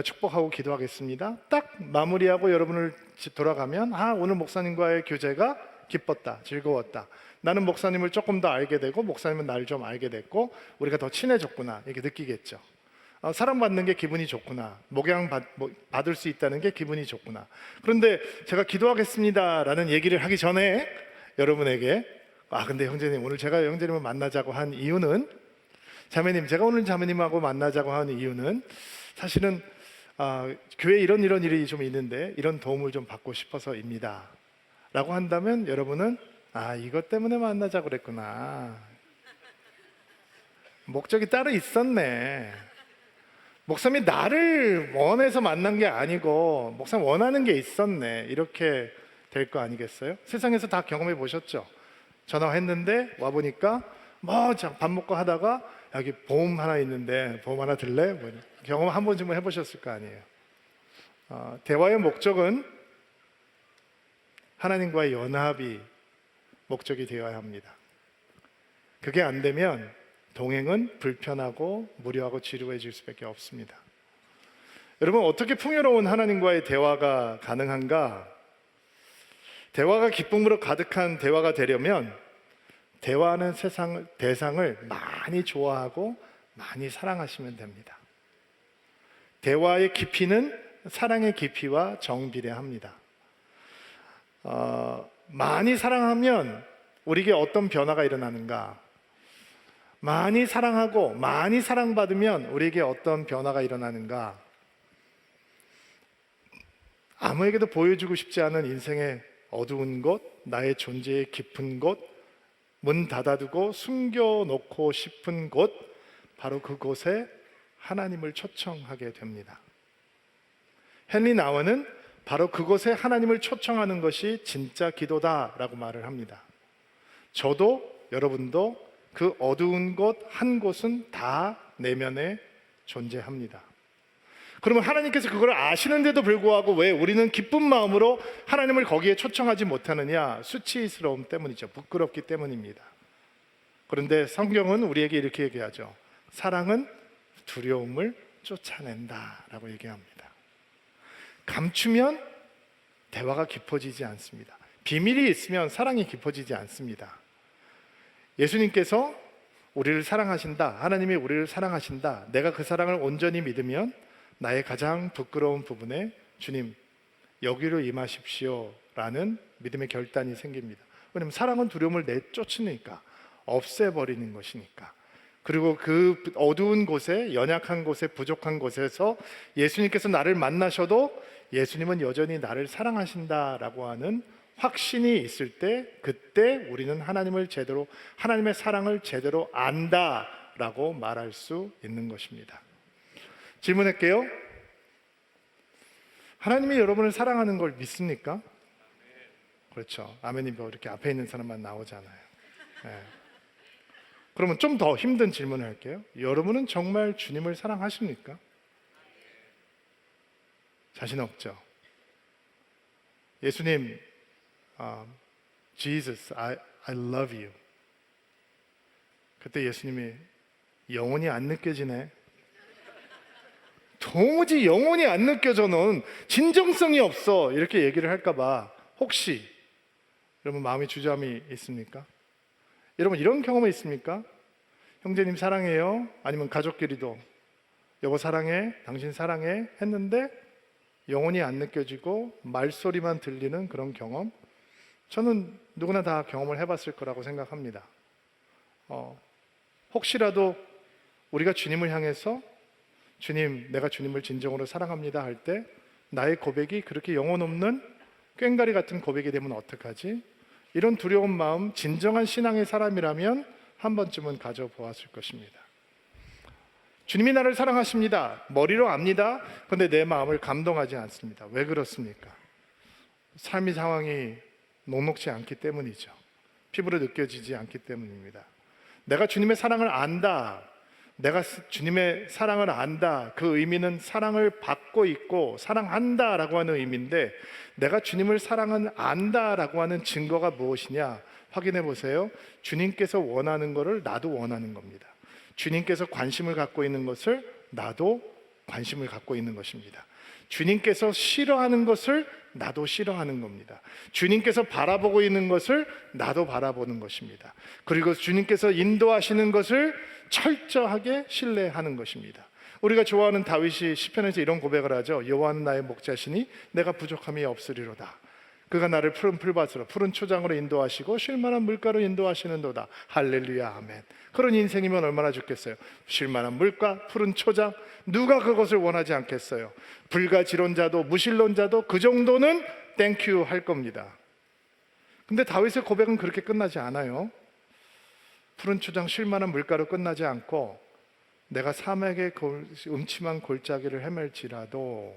축복하고 기도하겠습니다. 딱 마무리하고 여러분을 돌아가면 오늘 목사님과의 교제가 기뻤다, 즐거웠다. 나는 목사님을 조금 더 알게 되고 목사님은 나를 좀 알게 됐고 우리가 더 친해졌구나 이렇게 느끼겠죠. 사랑받는 게 기분이 좋구나. 목양 받을 수 있다는 게 기분이 좋구나. 그런데 제가 기도하겠습니다라는 얘기를 하기 전에 여러분에게 근데 형제님 오늘 제가 형제님을 만나자고 한 이유는 자매님 제가 오늘 자매님하고 만나자고 하는 이유는 사실은 교회에 이런 일이 좀 있는데 이런 도움을 좀 받고 싶어서입니다 라고 한다면 여러분은 이것 때문에 만나자고 그랬구나. 목적이 따로 있었네. 목사님이 나를 원해서 만난 게 아니고 목사님 원하는 게 있었네. 이렇게 될 거 아니겠어요? 세상에서 다 경험해 보셨죠? 전화했는데 와보니까 밥 먹고 하다가 여기 보험 하나 있는데 보험 하나 들래? 경험 한 번쯤은 해보셨을 거 아니에요. 대화의 목적은 하나님과의 연합이 목적이 되어야 합니다. 그게 안 되면 동행은 불편하고 무료하고 지루해질 수밖에 없습니다. 여러분 어떻게 풍요로운 하나님과의 대화가 가능한가? 대화가 기쁨으로 가득한 대화가 되려면 대화하는 대상을 많이 좋아하고 많이 사랑하시면 됩니다. 대화의 깊이는 사랑의 깊이와 정비례합니다. 많이 사랑하면 우리에게 어떤 변화가 일어나는가? 많이 사랑하고 많이 사랑받으면 우리에게 어떤 변화가 일어나는가? 아무에게도 보여주고 싶지 않은 인생의 어두운 곳, 나의 존재의 깊은 곳, 문 닫아두고 숨겨놓고 싶은 곳, 바로 그곳에 하나님을 초청하게 됩니다. 헨리 나워는 바로 그곳에 하나님을 초청하는 것이 진짜 기도다라고 말을 합니다. 저도 여러분도 그 어두운 곳 한 곳은 다 내면에 존재합니다. 그러면 하나님께서 그걸 아시는데도 불구하고 왜 우리는 기쁜 마음으로 하나님을 거기에 초청하지 못하느냐? 수치스러움 때문이죠. 부끄럽기 때문입니다. 그런데 성경은 우리에게 이렇게 얘기하죠. 사랑은 두려움을 쫓아낸다라고 얘기합니다. 감추면 대화가 깊어지지 않습니다. 비밀이 있으면 사랑이 깊어지지 않습니다. 예수님께서 우리를 사랑하신다. 하나님이 우리를 사랑하신다. 내가 그 사랑을 온전히 믿으면 나의 가장 부끄러운 부분에 주님 여기로 임하십시오 라는 믿음의 결단이 생깁니다. 왜냐하면 사랑은 두려움을 내쫓으니까, 없애버리는 것이니까. 그리고 그 어두운 곳에, 연약한 곳에, 부족한 곳에서 예수님께서 나를 만나셔도 예수님은 여전히 나를 사랑하신다라고 하는 확신이 있을 때, 그때 우리는 하나님의 사랑을 제대로 안다라고 말할 수 있는 것입니다. 질문할게요. 하나님이 여러분을 사랑하는 걸 믿습니까? 그렇죠. 아멘이 이렇게 앞에 있는 사람만 나오잖아요. 네. 그러면 좀 더 힘든 질문을 할게요. 여러분은 정말 주님을 사랑하십니까? 자신 없죠. 예수님, Jesus, I love you. 그때 예수님이 영혼이 안 느껴지네. 도무지 영혼이 안 느껴져는 진정성이 없어. 이렇게 얘기를 할까봐 혹시 여러분 마음의 주저함이 있습니까? 여러분 이런 경험이 있습니까? 형제님 사랑해요. 아니면 가족끼리도 여보 사랑해, 당신 사랑해 했는데 영혼이 안 느껴지고 말소리만 들리는 그런 경험, 저는 누구나 다 경험을 해봤을 거라고 생각합니다. 혹시라도 우리가 주님을 향해서 주님, 내가 주님을 진정으로 사랑합니다 할 때 나의 고백이 그렇게 영혼 없는 꽹가리 같은 고백이 되면 어떡하지? 이런 두려운 마음, 진정한 신앙의 사람이라면 한 번쯤은 가져보았을 것입니다. 주님이 나를 사랑하십니다. 머리로 압니다. 그런데 내 마음을 감동하지 않습니다. 왜 그렇습니까? 삶의 상황이 녹록지 않기 때문이죠. 피부로 느껴지지 않기 때문입니다. 내가 주님의 사랑을 안다. 내가 주님의 사랑을 안다. 그 의미는 사랑을 받고 있고 사랑한다라고 하는 의미인데, 내가 주님을 사랑은 안다라고 하는 증거가 무엇이냐? 확인해 보세요. 주님께서 원하는 것을 나도 원하는 겁니다. 주님께서 관심을 갖고 있는 것을 나도 관심을 갖고 있는 것입니다. 주님께서 싫어하는 것을 나도 싫어하는 겁니다. 주님께서 바라보고 있는 것을 나도 바라보는 것입니다. 그리고 주님께서 인도하시는 것을 철저하게 신뢰하는 것입니다. 우리가 좋아하는 다윗이 시편에서 이런 고백을 하죠. 여호와는 나의 목자시니 내가 부족함이 없으리로다. 그가 나를 푸른 풀밭으로 푸른 초장으로 인도하시고 쉴만한 물가로 인도하시는도다. 할렐루야, 아멘. 그런 인생이면 얼마나 좋겠어요. 쉴만한 물가, 푸른 초장, 누가 그것을 원하지 않겠어요. 불가지론자도 무신론자도 그 정도는 땡큐 할 겁니다. 근데 다윗의 고백은 그렇게 끝나지 않아요. 푸른 초장, 쉴만한 물가로 끝나지 않고, 내가 사막의 음침한 골짜기를 헤맬지라도,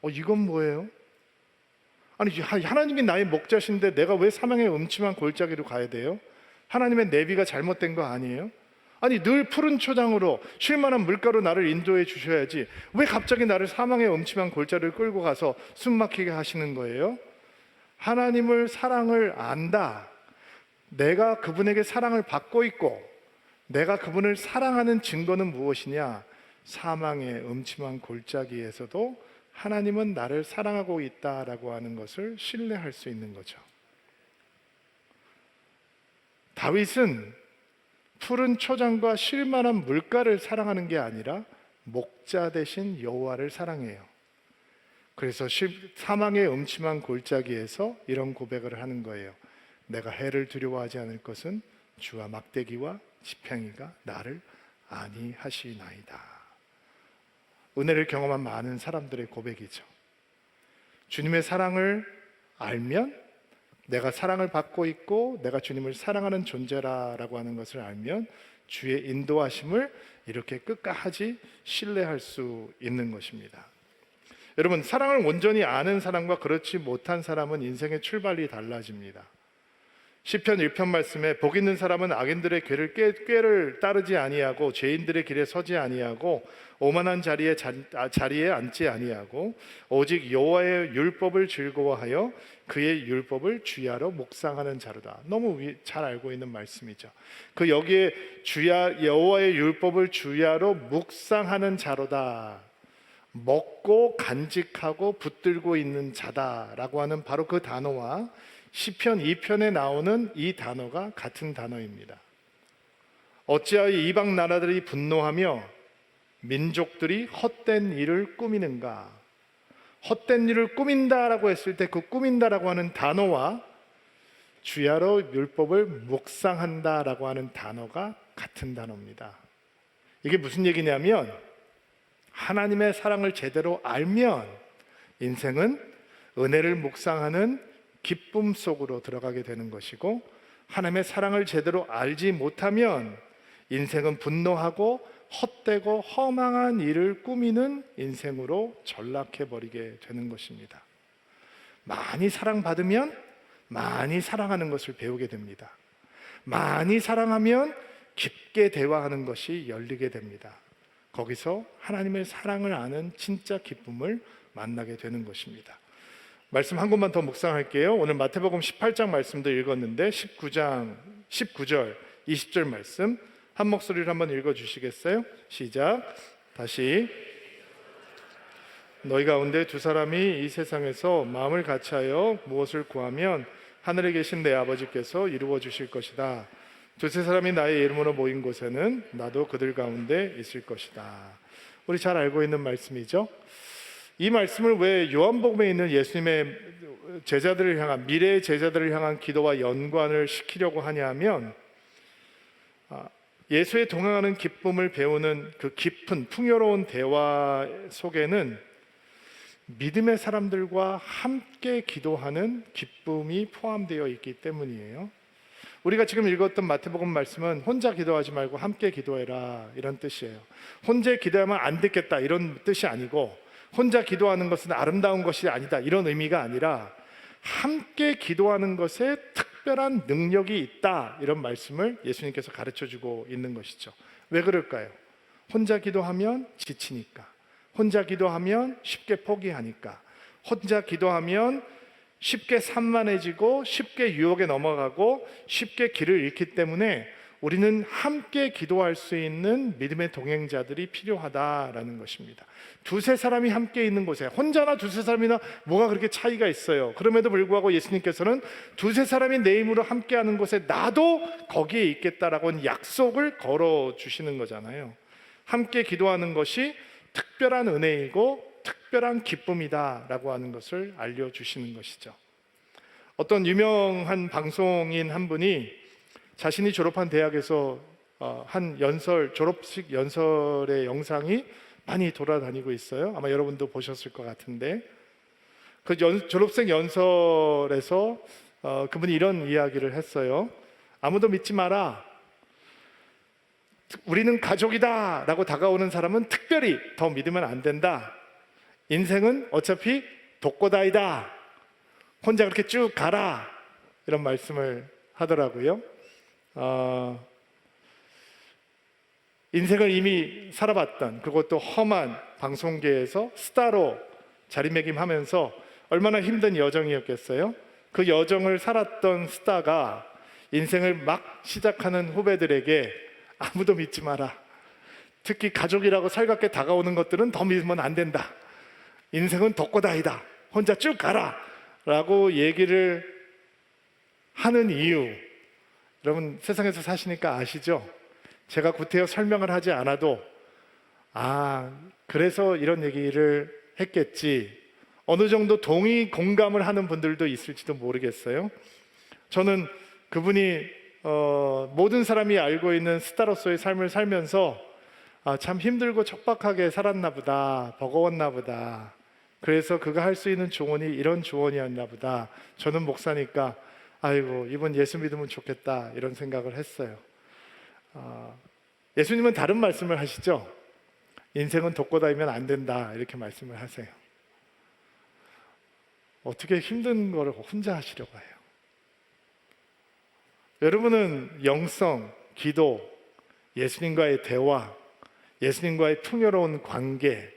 이건 뭐예요? 아니, 하나님이 나의 목자신데 내가 왜 사망의 음침한 골짜기로 가야 돼요? 하나님의 내비가 잘못된 거 아니에요? 아니, 늘 푸른 초장으로 쉴만한 물가로 나를 인도해 주셔야지 왜 갑자기 나를 사망의 음침한 골짜기를 끌고 가서 숨 막히게 하시는 거예요? 하나님을 사랑을 안다. 내가 그분에게 사랑을 받고 있고 내가 그분을 사랑하는 증거는 무엇이냐? 사망의 음침한 골짜기에서도 하나님은 나를 사랑하고 있다라고 하는 것을 신뢰할 수 있는 거죠. 다윗은 푸른 초장과 쉴만한 물가를 사랑하는 게 아니라 목자 대신 여호와를 사랑해요. 그래서 사망의 음침한 골짜기에서 이런 고백을 하는 거예요. 내가 해를 두려워하지 않을 것은 주와 막대기와 지팡이가 나를 안위하시나이다. 은혜를 경험한 많은 사람들의 고백이죠. 주님의 사랑을 알면, 내가 사랑을 받고 있고 내가 주님을 사랑하는 존재라고 하는 것을 알면 주의 인도하심을 이렇게 끝까지 신뢰할 수 있는 것입니다. 여러분, 사랑을 온전히 아는 사람과 그렇지 못한 사람은 인생의 출발이 달라집니다. 시편 1편 말씀에 복 있는 사람은 악인들의 꾀를 따르지 아니하고 죄인들의 길에 서지 아니하고 오만한 자리에 앉지 아니하고 오직 여호와의 율법을 즐거워하여 그의 율법을 주야로 묵상하는 자로다. 너무 잘 알고 있는 말씀이죠. 그 여기에 여호와의 율법을 주야로 묵상하는 자로다. 먹고 간직하고 붙들고 있는 자다라고 하는 바로 그 단어와 시편 2편에 나오는 이 단어가 같은 단어입니다. 어찌하여 이방 나라들이 분노하며 민족들이 헛된 일을 꾸미는가? 헛된 일을 꾸민다라고 했을 때 그 꾸민다라고 하는 단어와 주야로 율법을 묵상한다라고 하는 단어가 같은 단어입니다. 이게 무슨 얘기냐면, 하나님의 사랑을 제대로 알면 인생은 은혜를 묵상하는 기쁨 속으로 들어가게 되는 것이고, 하나님의 사랑을 제대로 알지 못하면 인생은 분노하고 헛되고 허망한 일을 꾸미는 인생으로 전락해 버리게 되는 것입니다. 많이 사랑받으면 많이 사랑하는 것을 배우게 됩니다. 많이 사랑하면 깊게 대화하는 것이 열리게 됩니다. 거기서 하나님의 사랑을 아는 진짜 기쁨을 만나게 되는 것입니다. 말씀 한 곳만 더 묵상할게요. 오늘 마태복음 18장 말씀도 읽었는데 19절 20절 말씀 한 목소리로 한번 읽어주시겠어요? 시작. 다시. 너희 가운데 두 사람이 이 세상에서 마음을 같이하여 무엇을 구하면 하늘에 계신 내 아버지께서 이루어 주실 것이다. 두세 사람이 나의 이름으로 모인 곳에는 나도 그들 가운데 있을 것이다. 우리 잘 알고 있는 말씀이죠. 이 말씀을 왜 요한복음에 있는 예수님의 제자들을 향한, 미래의 제자들을 향한 기도와 연관을 시키려고 하냐 하면, 예수의 동행하는 기쁨을 배우는 그 깊은 풍요로운 대화 속에는 믿음의 사람들과 함께 기도하는 기쁨이 포함되어 있기 때문이에요. 우리가 지금 읽었던 마태복음 말씀은 혼자 기도하지 말고 함께 기도해라, 이런 뜻이에요. 혼자 기도하면 안 듣겠다, 이런 뜻이 아니고, 혼자 기도하는 것은 아름다운 것이 아니다, 이런 의미가 아니라 함께 기도하는 것에 특별한 능력이 있다, 이런 말씀을 예수님께서 가르쳐 주고 있는 것이죠. 왜 그럴까요? 혼자 기도하면 지치니까, 혼자 기도하면 쉽게 포기하니까, 혼자 기도하면 쉽게 산만해지고 쉽게 유혹에 넘어가고 쉽게 길을 잃기 때문에 우리는 함께 기도할 수 있는 믿음의 동행자들이 필요하다라는 것입니다. 두세 사람이 함께 있는 곳에, 혼자나 두세 사람이나 뭐가 그렇게 차이가 있어요. 그럼에도 불구하고 예수님께서는 두세 사람이 내 힘으로 함께하는 곳에 나도 거기에 있겠다라고 하는 약속을 걸어주시는 거잖아요. 함께 기도하는 것이 특별한 은혜이고 특별한 기쁨이다라고 하는 것을 알려주시는 것이죠. 어떤 유명한 방송인 한 분이 자신이 졸업한 대학에서 한 연설, 졸업식 연설의 영상이 많이 돌아다니고 있어요. 아마 여러분도 보셨을 것 같은데, 그 졸업생 연설에서 그분이 이런 이야기를 했어요. 아무도 믿지 마라. 우리는 가족이다 라고 다가오는 사람은 특별히 더 믿으면 안 된다. 인생은 어차피 독고다이다. 혼자 그렇게 쭉 가라. 이런 말씀을 하더라고요. 인생을 이미 살아봤던, 그것도 험한 방송계에서 스타로 자리매김하면서 얼마나 힘든 여정이었겠어요. 그 여정을 살았던 스타가 인생을 막 시작하는 후배들에게 아무도 믿지 마라. 특히 가족이라고 살갑게 다가오는 것들은 더 믿으면 안 된다. 인생은 독고다이다. 혼자 쭉 가라 라고 얘기를 하는 이유, 여러분 세상에서 사시니까 아시죠? 제가 구태여 설명을 하지 않아도 그래서 이런 얘기를 했겠지, 어느 정도 동의 공감을 하는 분들도 있을지도 모르겠어요. 저는 그분이 모든 사람이 알고 있는 스타로서의 삶을 살면서 참 힘들고 척박하게 살았나 보다, 버거웠나 보다, 그래서 그가 할 수 있는 조언이 이런 조언이었나 보다, 저는 목사니까 아이고 이분 예수 믿으면 좋겠다, 이런 생각을 했어요. 예수님은 다른 말씀을 하시죠. 인생은 독고다이면 안 된다, 이렇게 말씀을 하세요. 어떻게 힘든 거를 혼자 하시려고 해요? 여러분은 영성, 기도, 예수님과의 대화, 예수님과의 풍요로운 관계,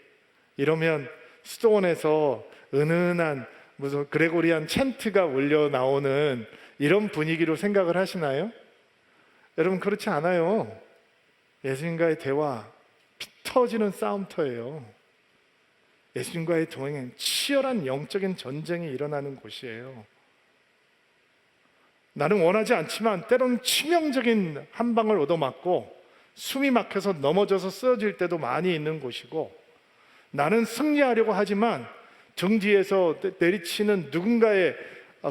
이러면 수도원에서 은은한 무슨 그레고리안 챈트가 울려 나오는 이런 분위기로 생각을 하시나요? 여러분 그렇지 않아요. 예수님과의 대화, 피 터지는 싸움터예요. 예수님과의 동행, 치열한 영적인 전쟁이 일어나는 곳이에요. 나는 원하지 않지만 때로는 치명적인 한 방을 얻어맞고 숨이 막혀서 넘어져서 쓰러질 때도 많이 있는 곳이고, 나는 승리하려고 하지만 등 뒤에서 내리치는 누군가의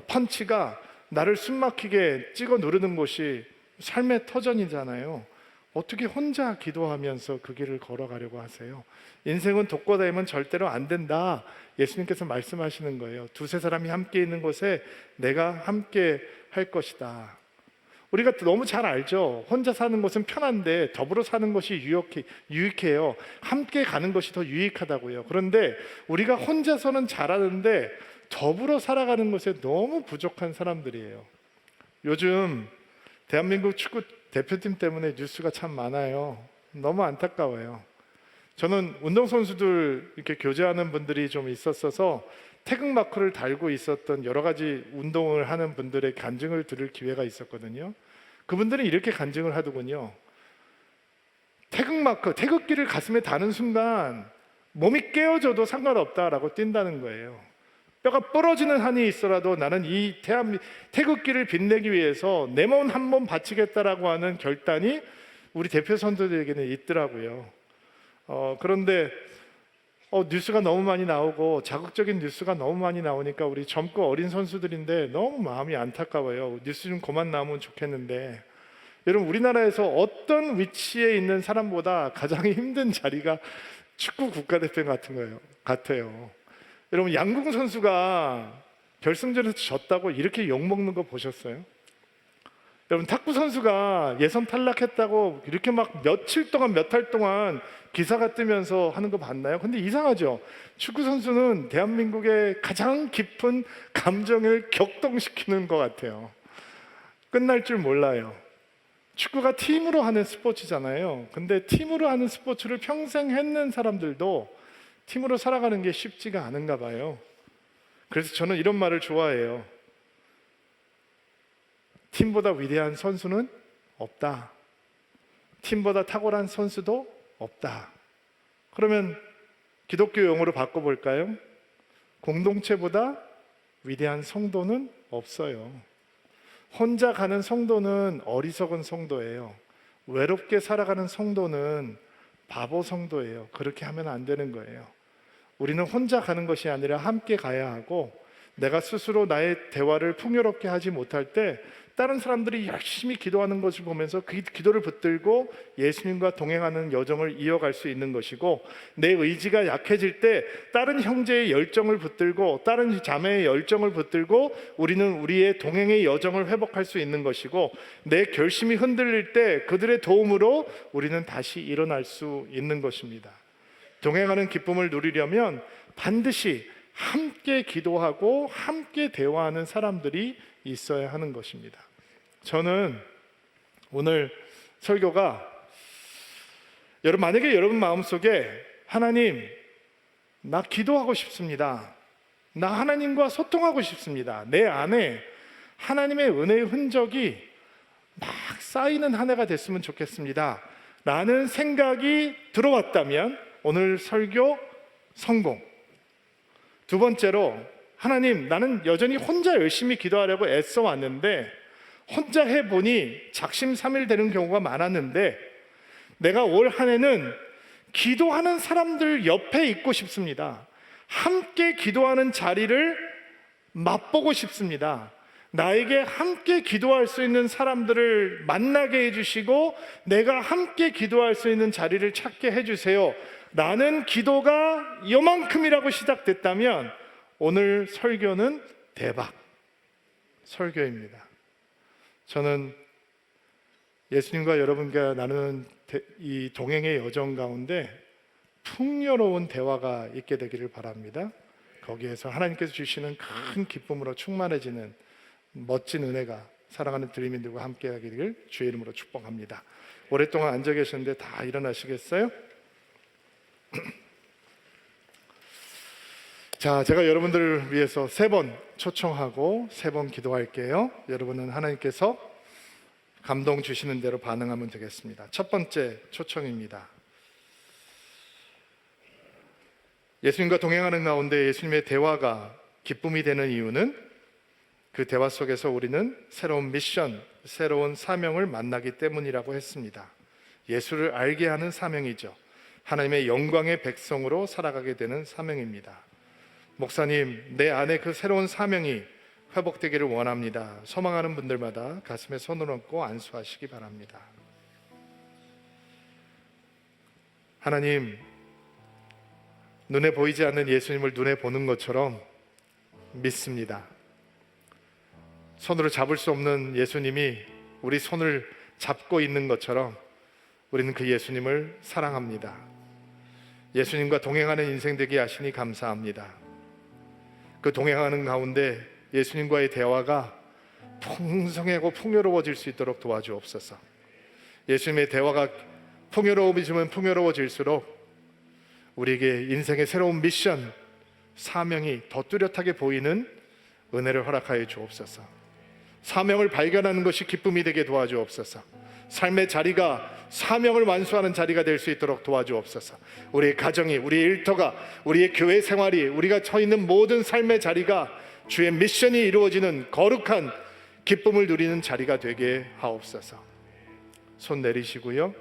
펀치가 나를 숨막히게 찍어 누르는 곳이 삶의 터전이잖아요. 어떻게 혼자 기도하면서 그 길을 걸어가려고 하세요? 인생은 독고다이면 절대로 안 된다, 예수님께서 말씀하시는 거예요. 두세 사람이 함께 있는 곳에 내가 함께 할 것이다. 우리가 너무 잘 알죠. 혼자 사는 것은 편한데 더불어 사는 것이 유익해요. 함께 가는 것이 더 유익하다고요. 그런데 우리가 혼자서는 잘하는데 더불어 살아가는 것에 너무 부족한 사람들이에요. 요즘 대한민국 축구 대표팀 때문에 뉴스가 참 많아요. 너무 안타까워요. 저는 운동선수들 이렇게 교제하는 분들이 좀 있었어서 태극마크를 달고 있었던 여러 가지 운동을 하는 분들의 간증을 들을 기회가 있었거든요. 그분들은 이렇게 간증을 하더군요. 태극마크, 태극기를 가슴에 다는 순간 몸이 깨어져도 상관없다라고 뛴다는 거예요. 뼈가 부러지는 한이 있어라도 나는 이 태극기를 빛내기 위해서 내 몸 한 몸 바치겠다라고 하는 결단이 우리 대표 선수들에게는 있더라고요. 그런데 뉴스가 너무 많이 나오고 자극적인 뉴스가 너무 많이 나오니까 우리 젊고 어린 선수들인데 너무 마음이 안타까워요. 뉴스 좀 그만 나오면 좋겠는데, 여러분 우리나라에서 어떤 위치에 있는 사람보다 가장 힘든 자리가 축구 국가대표 같아요. 여러분 양궁 선수가 결승전에서 졌다고 이렇게 욕먹는 거 보셨어요? 여러분, 탁구 선수가 예선 탈락했다고 이렇게 막 며칠 동안, 몇 달 동안 기사가 뜨면서 하는 거 봤나요? 근데 이상하죠. 축구 선수는 대한민국의 가장 깊은 감정을 격동시키는 것 같아요. 끝날 줄 몰라요. 축구가 팀으로 하는 스포츠잖아요. 근데 팀으로 하는 스포츠를 평생 했는 사람들도 팀으로 살아가는 게 쉽지가 않은가 봐요. 그래서 저는 이런 말을 좋아해요. 팀보다 위대한 선수는 없다. 팀보다 탁월한 선수도 없다. 그러면 기독교 용어로 바꿔볼까요? 공동체보다 위대한 성도는 없어요. 혼자 가는 성도는 어리석은 성도예요. 외롭게 살아가는 성도는 바보 성도예요. 그렇게 하면 안 되는 거예요. 우리는 혼자 가는 것이 아니라 함께 가야 하고, 내가 스스로 나의 대화를 풍요롭게 하지 못할 때 다른 사람들이 열심히 기도하는 것을 보면서 그 기도를 붙들고 예수님과 동행하는 여정을 이어갈 수 있는 것이고, 내 의지가 약해질 때 다른 형제의 열정을 붙들고 다른 자매의 열정을 붙들고 우리는 우리의 동행의 여정을 회복할 수 있는 것이고, 내 결심이 흔들릴 때 그들의 도움으로 우리는 다시 일어날 수 있는 것입니다. 동행하는 기쁨을 누리려면 반드시 함께 기도하고 함께 대화하는 사람들이 있어야 하는 것입니다. 저는 오늘 설교가 만약에 여러분 마음속에 하나님, 나 기도하고 싶습니다. 나 하나님과 소통하고 싶습니다. 내 안에 하나님의 은혜의 흔적이 막 쌓이는 한 해가 됐으면 좋겠습니다. 라는 생각이 들어왔다면 오늘 설교 성공. 두 번째로, 하나님, 나는 여전히 혼자 열심히 기도하려고 애써 왔는데 혼자 해보니 작심삼일 되는 경우가 많았는데 내가 올 한 해는 기도하는 사람들 옆에 있고 싶습니다. 함께 기도하는 자리를 맛보고 싶습니다. 나에게 함께 기도할 수 있는 사람들을 만나게 해주시고 내가 함께 기도할 수 있는 자리를 찾게 해주세요 라는 기도가 요만큼이라고 시작됐다면 오늘 설교는 대박 설교입니다. 저는 예수님과 여러분과 나누는 이 동행의 여정 가운데 풍요로운 대화가 있게 되기를 바랍니다. 거기에서 하나님께서 주시는 큰 기쁨으로 충만해지는 멋진 은혜가 사랑하는 드림인들과 함께 하기를 주의 이름으로 축복합니다. 오랫동안 앉아 계셨는데 다 일어나시겠어요? 자, 제가 여러분들을 위해서 3번 초청하고 3번 기도할게요. 여러분은 하나님께서 감동 주시는 대로 반응하면 되겠습니다. 첫 번째 초청입니다. 예수님과 동행하는 가운데 예수님의 대화가 기쁨이 되는 이유는 그 대화 속에서 우리는 새로운 미션, 새로운 사명을 만나기 때문이라고 했습니다. 예수를 알게 하는 사명이죠. 하나님의 영광의 백성으로 살아가게 되는 사명입니다. 목사님, 내 안에 그 새로운 사명이 회복되기를 원합니다. 소망하는 분들마다 가슴에 손을 얹고 안수하시기 바랍니다. 하나님, 눈에 보이지 않는 예수님을 눈에 보는 것처럼 믿습니다. 손으로 잡을 수 없는 예수님이 우리 손을 잡고 있는 것처럼 우리는 그 예수님을 사랑합니다. 예수님과 동행하는 인생 되게 하시니 감사합니다. 그 동행하는 가운데 예수님과의 대화가 풍성하고 풍요로워질 수 있도록 도와주옵소서. 예수님의 대화가 풍요로워지면 풍요로워질수록 우리에게 인생의 새로운 미션, 사명이 더 뚜렷하게 보이는 은혜를 허락하여 주옵소서. 사명을 발견하는 것이 기쁨이 되게 도와주옵소서. 삶의 자리가 사명을 완수하는 자리가 될 수 있도록 도와주옵소서. 우리의 가정이, 우리의 일터가, 우리의 교회 생활이, 우리가 서 있는 모든 삶의 자리가 주의 미션이 이루어지는 거룩한 기쁨을 누리는 자리가 되게 하옵소서. 손 내리시고요.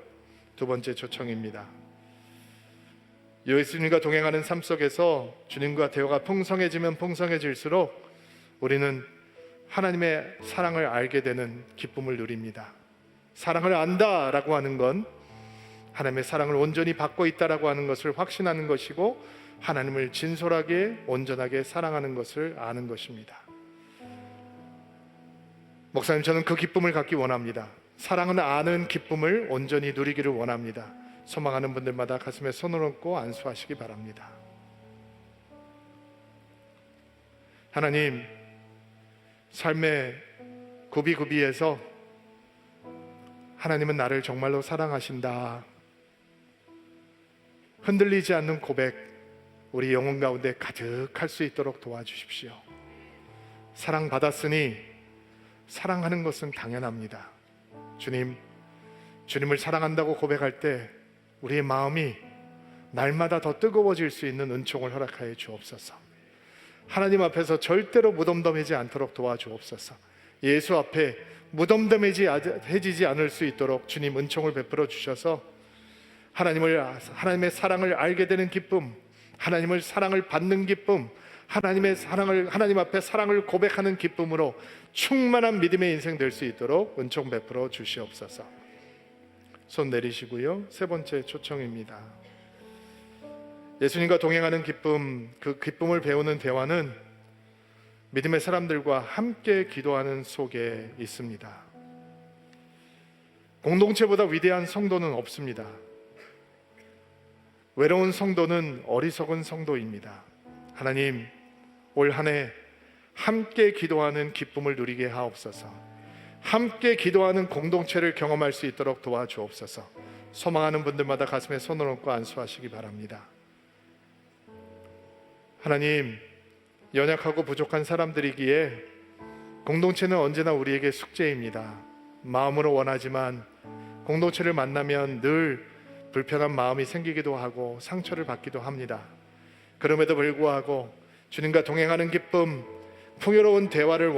두 번째 초청입니다. 예수님과 동행하는 삶 속에서 주님과 대화가 풍성해지면 풍성해질수록 우리는 하나님의 사랑을 알게 되는 기쁨을 누립니다. 사랑을 안다라고 하는 건 하나님의 사랑을 온전히 받고 있다라고 하는 것을 확신하는 것이고 하나님을 진솔하게 온전하게 사랑하는 것을 아는 것입니다. 목사님, 저는 그 기쁨을 갖기 원합니다. 사랑은 아는 기쁨을 온전히 누리기를 원합니다. 소망하는 분들마다 가슴에 손을 얹고 안수하시기 바랍니다. 하나님, 삶의 구비구비에서 하나님은 나를 정말로 사랑하신다, 흔들리지 않는 고백, 우리 영혼 가운데 가득할 수 있도록 도와주십시오. 사랑받았으니 사랑하는 것은 당연합니다. 주님, 주님을 사랑한다고 고백할 때 우리의 마음이 날마다 더 뜨거워질 수 있는 은총을 허락하여 주옵소서. 하나님 앞에서 절대로 무덤덤해지지 않도록 도와주옵소서. 예수 앞에 무덤덤해지지 않을 수 있도록 주님 은총을 베풀어 주셔서 하나님의 사랑을 알게 되는 기쁨, 하나님의 사랑을 받는 기쁨, 하나님 앞에 사랑을 고백하는 기쁨으로 충만한 믿음의 인생 될 수 있도록 은총 베풀어 주시옵소서. 손 내리시고요. 세 번째 초청입니다. 예수님과 동행하는 기쁨, 그 기쁨을 배우는 대화는 믿음의 사람들과 함께 기도하는 속에 있습니다. 공동체보다 위대한 성도는 없습니다. 외로운 성도는 어리석은 성도입니다. 하나님, 올 한 해 함께 기도하는 기쁨을 누리게 하옵소서. 함께 기도하는 공동체를 경험할 수 있도록 도와주옵소서. 소망하는 분들마다 가슴에 손을 얹고 안수하시기 바랍니다. 하나님, 연약하고 부족한 사람들이기에 공동체는 언제나 우리에게 숙제입니다. 마음으로 원하지만 공동체를 만나면 늘 불편한 마음이 생기기도 하고 상처를 받기도 합니다. 그럼에도 불구하고 주님과 동행하는 기쁨, 풍요로운 대화를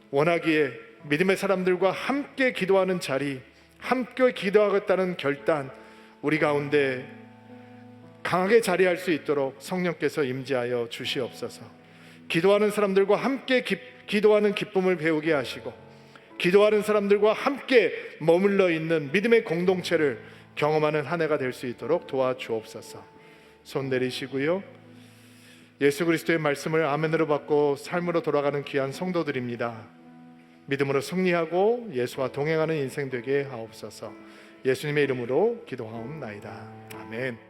원하기에 믿음의 사람들과 함께 기도하는 자리, 함께 기도하겠다는 결단, 우리 가운데 강하게 자리할 수 있도록 성령께서 임재하여 주시옵소서. 기도하는 사람들과 함께 기도하는 기쁨을 배우게 하시고, 기도하는 사람들과 함께 머물러 있는 믿음의 공동체를 경험하는 한 해가 될 수 있도록 도와주옵소서. 손 내리시고요. 예수 그리스도의 말씀을 아멘으로 받고 삶으로 돌아가는 귀한 성도들입니다. 믿음으로 승리하고 예수와 동행하는 인생 되게 하옵소서. 예수님의 이름으로 기도하옵나이다. 아멘.